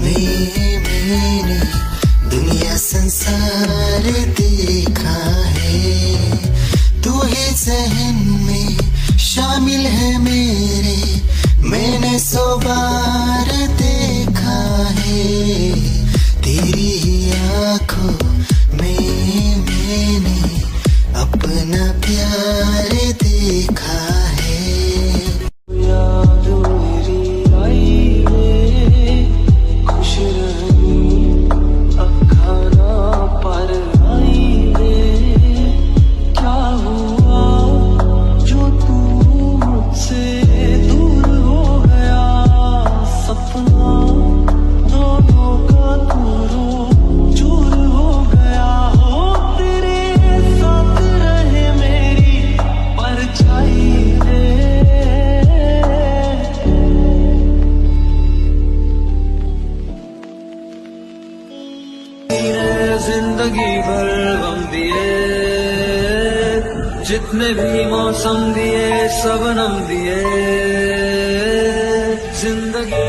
में मैंने दुनिया संसार देखा है। तू ही ज़हन में शामिल है मेरे, मैंने 100 बार देखा है। तेरी ही आँखों में मैंने अपना प्यार देखा है। यारो मेरी आई में खुश रही, अखाना पर आई में क्या हुआ जो तू मुझसे दूर हो गया। सपना दोनों का दूरों चूर हो गया। हो तेरे साथ रहे मेरी परछाई रे। जिंदगी भर गम दिए, जितने भी मौसम दिए सबनम दिए। जिंदगी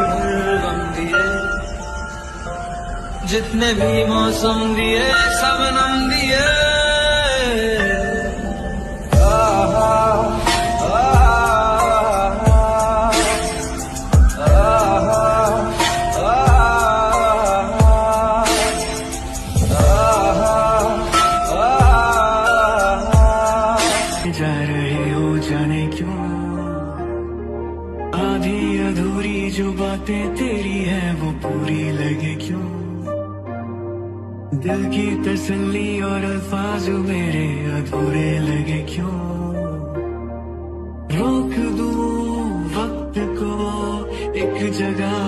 भर गम दिए, जितने भी मौसम दिए सबनम दिए। आहा, आहा, आहा। जा रहे हो जाने क्यों। आधी अधूरी जो बातें तेरी है वो पूरी लगे क्यों। दिल की तसल्ली और अल्फाज मेरे अधूरे लगे क्यों। रोक दूं वक्त को एक जगह,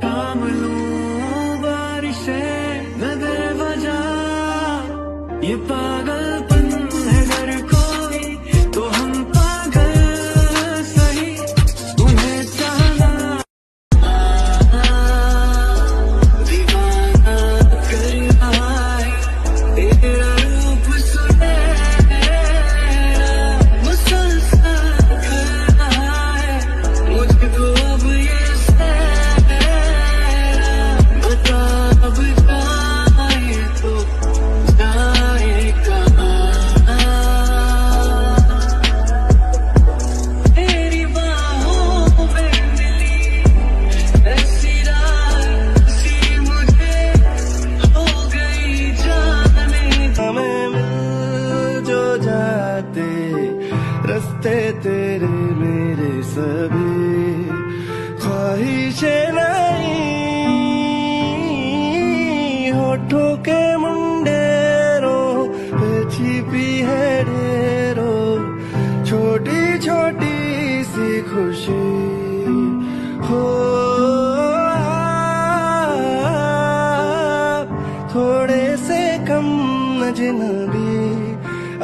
थाम लूं बारिशें न बेवजह। ये पागलपन है अगर कोई तो हम पागल सही। तुम्हें चाहना दीवाना कर आए तेरा रूप सुनहरा मुसलसल कर आए मुझको अब ये सहरा। बता अब जाए तो जाए कहाँ। तेरी बाहों में मिली ऐसी रात सी मुझे हो गई जाने। हमें मिल जो जाते रास्ते तेरे मेरे सभी ख्वाहिशें नहीं। होठों के मुंडेरों पे छिपी है ढेरों छोटी छोटी सी खुशी हो। थोड़े से कम अजनबी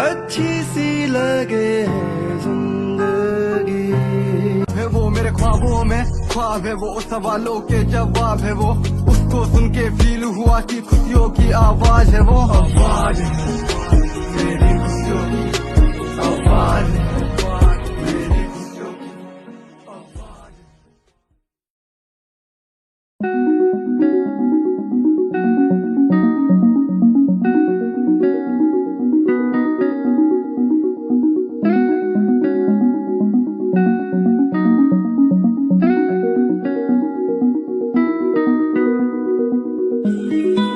अच्छी सी लगे है जिंदगी। है वो मेरे ख्वाबों में ख्वाब है वो सवालों के जवाब है वो। उसको सुन के फील हुआ कि खुशियों की आवाज है वो। आवाज है मेरी खुशियों की आवाज है मेरी खुशियों की आवाज है।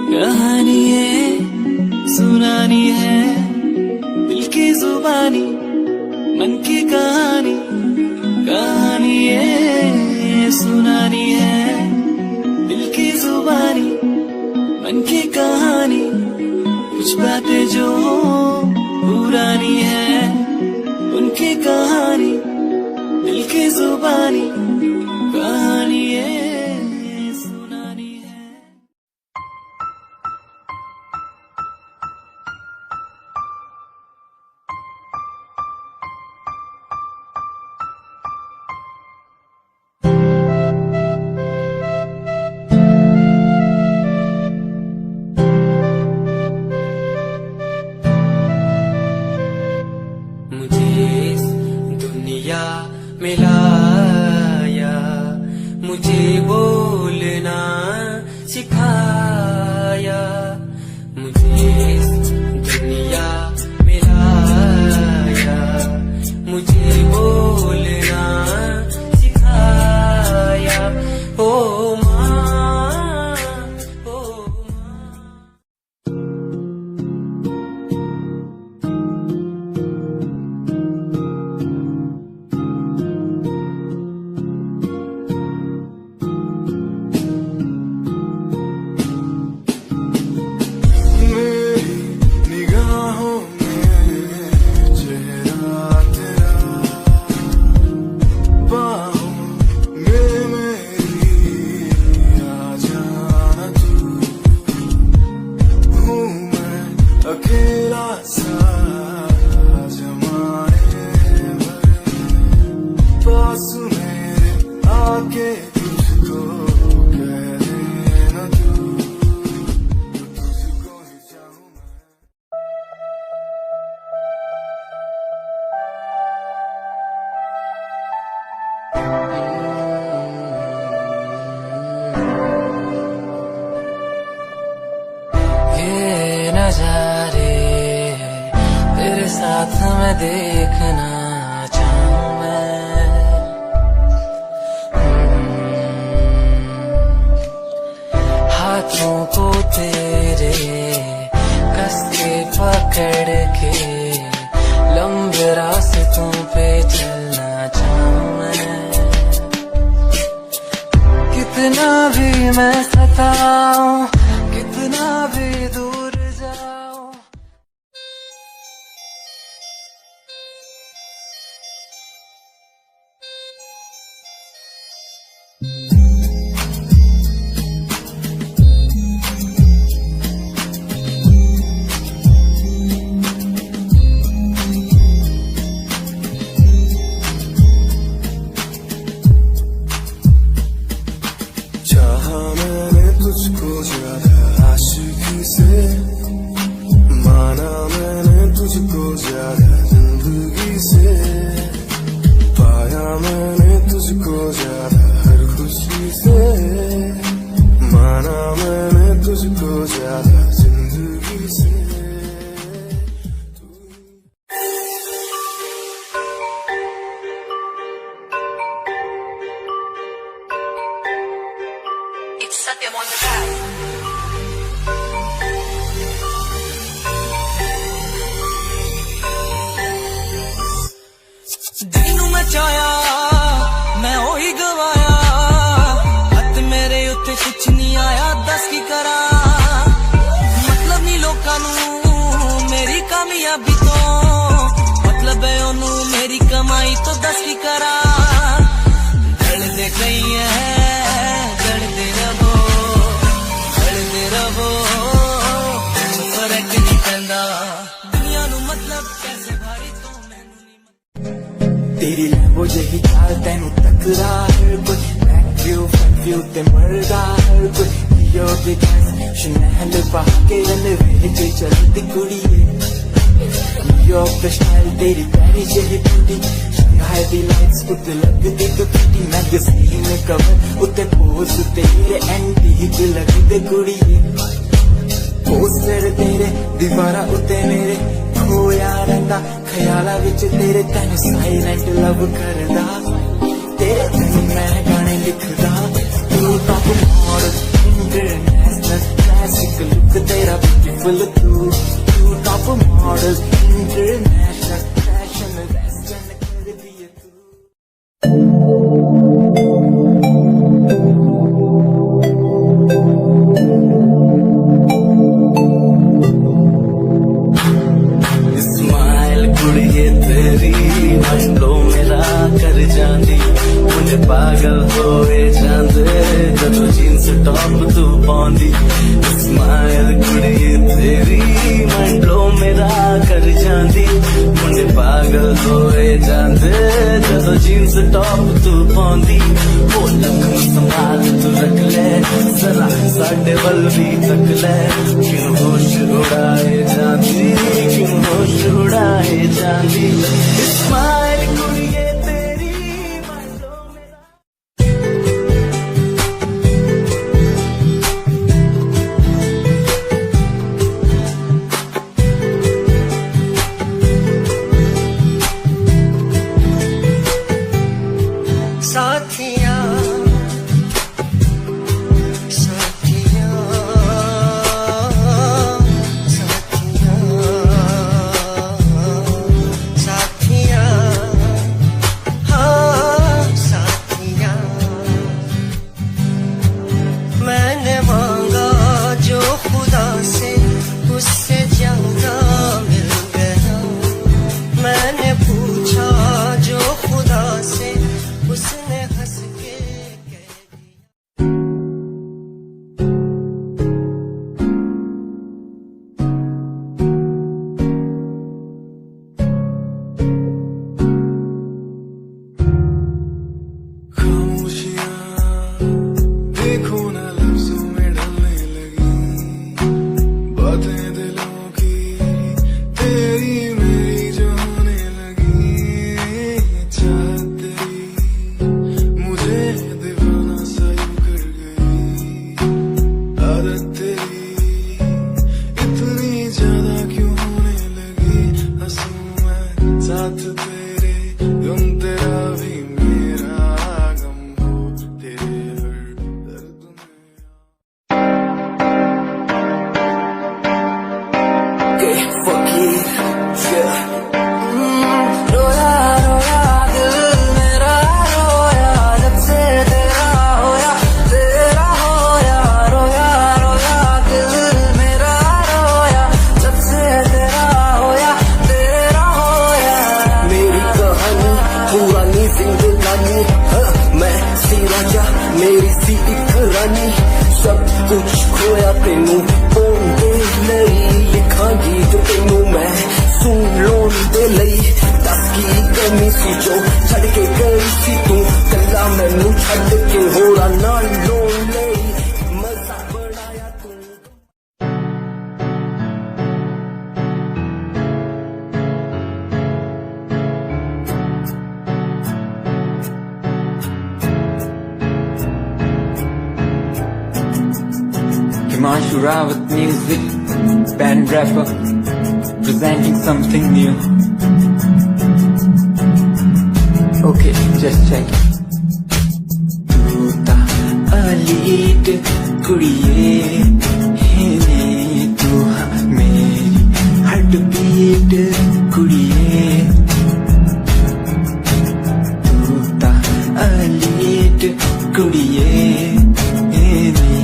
कहानी है सुनानी है दिल की जुबानी मन की कहानी। कहानी है सुनानी है दिल की जुबानी मन की कहानी। कुछ बातें जो पुरानी है उनकी कहानी दिल की जुबानी। कहानी है सुनानी है। मुझे इस दुनिया में लाया मुझे बोलना सिखाया। मुझे इस दुनिया में लाया मुझे बोलना सिखाया। ओ माँ ओ निगाहों में चेहरा तेरा, बाहों में मेरी आ जाना तू। हूँ मैं अकेला सा जमाने भर, पास मेरे आके तुझको कह देना तू। तुझको ही चाहूँ मैं। ये नजारे तेरे साथ मैं देखना चाहूँ मैं। हाथों को तेरे कस के पकड़ के मैं सताऊं, कितना भी दूर जाऊं। चाहा मैंने तुझको ज्यादा आशिकी से, माना मैंने तुझको ज्यादा जिंदगी से, पाया मैंने तुझको ज्यादा हर खुशी से, माना मैंने तुझको ज्यादा जिंदगी से। ਜਿਹਨੂੰ ਮੈਂ ਚਾਹਿਆ ਮੈਂ ਉਹੀ ਗਵਾਇਆ, ਹੱਥ ਮੇਰੇ ਉੱਤੇ ਕੁਛ ਨਹੀਂ ਆਇਆ, ਦੱਸ ਕੀ ਕਰਾਂ। ਮਤਲਬ ਨਹੀਂ ਲੋਕਾਂ ਨੂੰ ਮੇਰੀ ਕਾਮਯਾਬੀ ਤੋਂ, ਮਤਲਬ ਹੈ ਉਹਨੂੰ ਮੇਰੀ ਕਮਾਈ ਤੋਂ, ਦੱਸ ਕੀ ਕਰਾਂ। ਜਲਦੇ ਕਈ ਹੈ ਜਲਦੇ ਰਵੋ, ਜਲਦੇ ਰਵੋ, ਫਰਕ ਨਹੀਂ ਪੈਂਦਾ ਦੁਨੀਆ ਨੂੰ, ਮਤਲਬ ਪੈਸੇ ਭਾਰੀ ਤੋਂ तेरी लैम्बो जही चाल तेनू टकरा हर कोई, बैक व्यू फ्रंट व्यू ते मरदा हर कोई, यो बिकॉज़ शनैल पाके रनवे ते चलदी कुड़ीए, न्यूयॉर्क दा स्टाइल तेरी प्यारी जही ब्यूटी, शंघाई दी लाइट्स उत्ते लगदी कपटी, मैगज़ीन कवर उत्ते पोज तेरे एंटीक लगदे कुड़ीए, पोस्टर तेरे दीवारा उत्ते मेरे खोया रंदा, ख्याला विच तेरे तन साइलेंट लव करदा, तेरे तन मैं गाने लिखदा, तू top model international classic look तेरा ब्यूटीफुल, तू top model international fashion western कर दिए तू। पागल होए जांदे जदों जींस टॉप तू पाउंदी, स्माइल कुड़िए तेरी मंडलो मेरा कर जांदी, मुंडे पागल होए जांदे जदों जींस टॉप तू पाउंदी। वो लखन संभाल तू रख ले जरा साडे वल भी तक ले, क्यों होश उड़ाए जांदी, क्यों होश उड़ाए जांदी। स्माइल कुड़िए तेनू पाउंदे लई लिखां गीत तेनू मैं सुन लोन दे लई दस की कमी सी जो छड़ के गई सी तू कल्ला मैनू छड़ के होरा नाल लोन लई मजा बनाया तू Himanshu Rawat music, band rapper, presenting something new. Okay, just check. Tuta alit kudiye, hene tu meri heartbeat kudiye. Tuta alit kudiye, hene.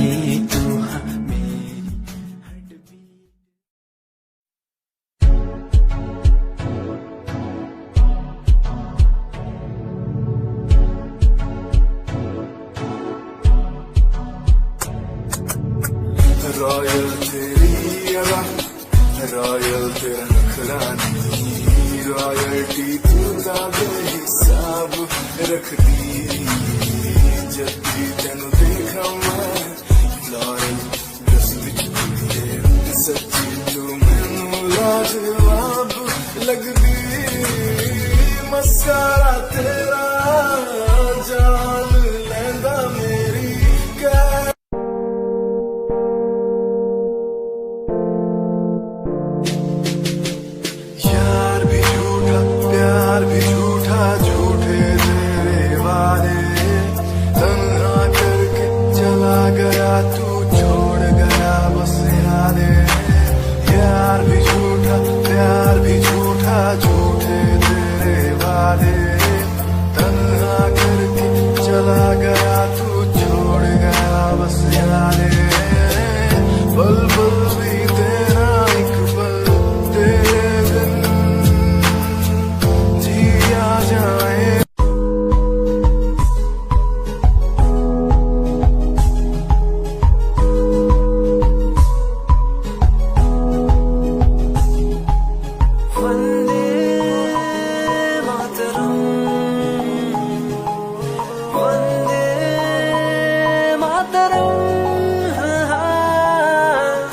Royal तेरी अदा रॉयल तेरा नखरानी रॉयल्टी तू दादे हिसाब रखती जब भी तेनू देखा मैं लॉयल दस विच सच्ची तू मैनू लाजवाब लगदी मस्कारा तेरा जान लैंदा मेरी प्यार भी झूठा झूठे तेरे वादे तन्हा करके चला गया तू छोड़ गया बस यादे प्यार भी झूठा झूठे तेरे वादे तन्हा करके चला गया तू छोड़ गया बस यादे पल पल भी तेरा एक पल तेरे बिन जिया जाए वंदे मातरम वंदे मातरम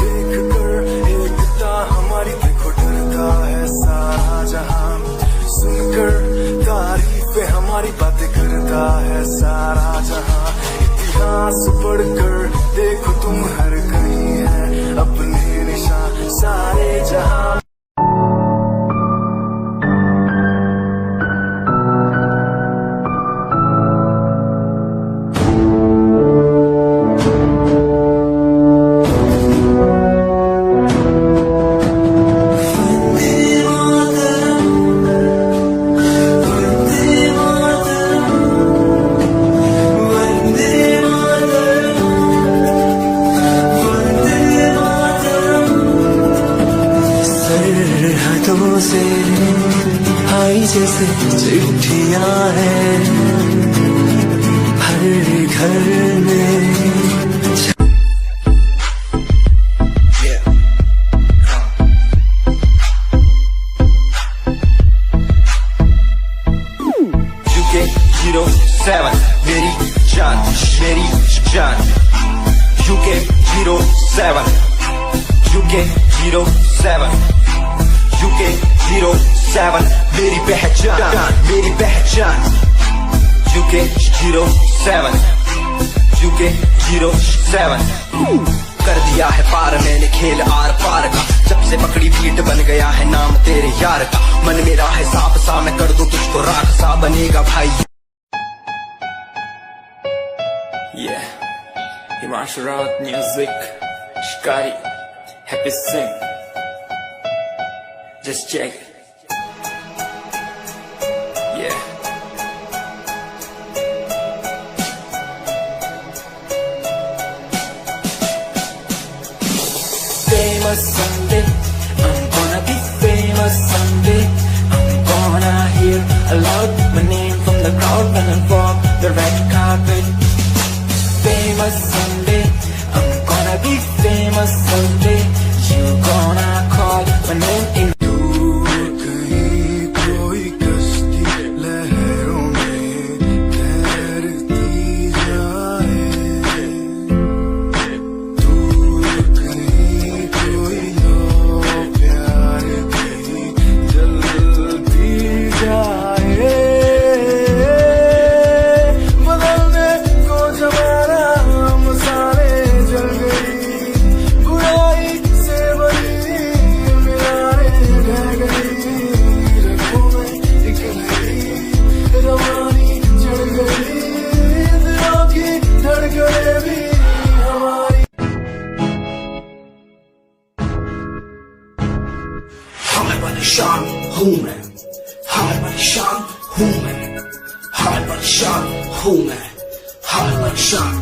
देख कर एकता हमारी देखो डरता है सारा जहां सुनकर तारीफें हमारी बातें करता है सारा जहां इतिहास पढ़कर देखो तुम हर कहीं है अपने निशान सारे जहां सरहदों से आई जैसे चिट्ठियां हैं हर घर में UK 07 मेरी जान UK 07 UK 07 UK 07 मेरी पहचान UK 07 UK 07 कर दिया है पार मैंने खेल आर पार का जब से पकड़ी पीठ बन गया है नाम तेरे यार का मन मेरा है सांप सा मैं कर दूं तुझको राख सा बनेगा भाई Yeah, Himanshu Rawat music, Shikari, Happy Singh. Just check it. Yeah. Famous someday, I'm gonna be famous someday. I'm gonna hear aloud my name from the crowd when I walk the red carpet. Famous someday, I'm gonna be famous परेशान हूँ मैं, हाय परेशान हूँ मैं, हाय परेशान हूँ मैं, हाय परेशान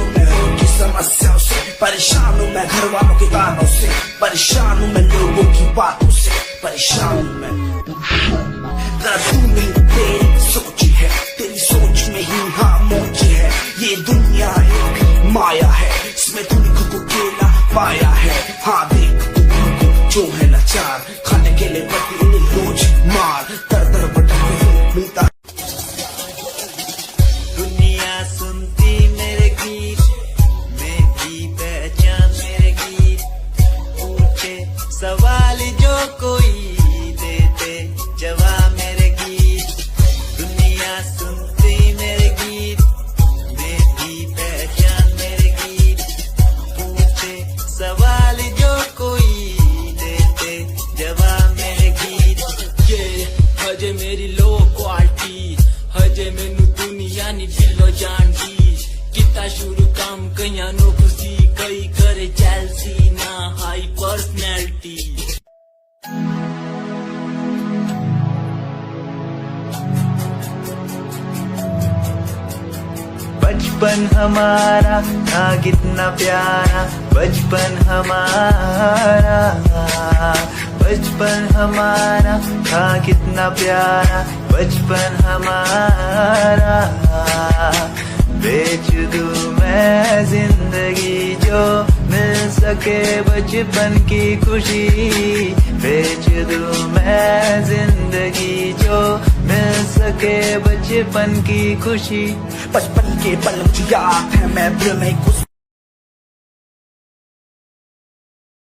हूँ मैं रोज की समस्याओं से, परेशान हूँ मैं घर वालों के तानों से, परेशान हूँ मैं लोगों की बातों से, परेशान हूँ मैं। जरा तू नहीं तेरी सोच है, तेरी सोच में ही हाँ मौज है, ये दुनिया एक माया है, इसमें तूने खुद को अकेला पाया है। हाँ देख तू जो है लाचार, खाने के लिए पति ने रोज मार, दर दर भटकते हुए मिलता। दुनिया सुनती मेरे गीत, मेरी पहचान मेरे गीत, पूछे सवाल जो कोई देते जवाब मेरे गीत। दुनिया सुनती मेरे गीत, मेरी पहचान मेरे गीत, पूछे सवाल जो कोई देते जवाब मेरे गीत। ये हजे मेरी लो क्वालिटी, हजे मैनू दुनिया नी दिलो जानती, किता शुरू काम कईया नो खुशी, कई करे जेलसी ना हाई पर्सनैलिटी। बचपन हमारा था कितना प्यारा, बचपन हमारा, बचपन हमारा था कितना प्यारा, बचपन हमारा। बेच दूं मैं जिंदगी जो मिल सके बचपन की खुशी, बेच दूं मैं जिंदगी जो मिल सके बचपन की खुशी। बचपन के पल मुझे याद है, मैं दिल में घुस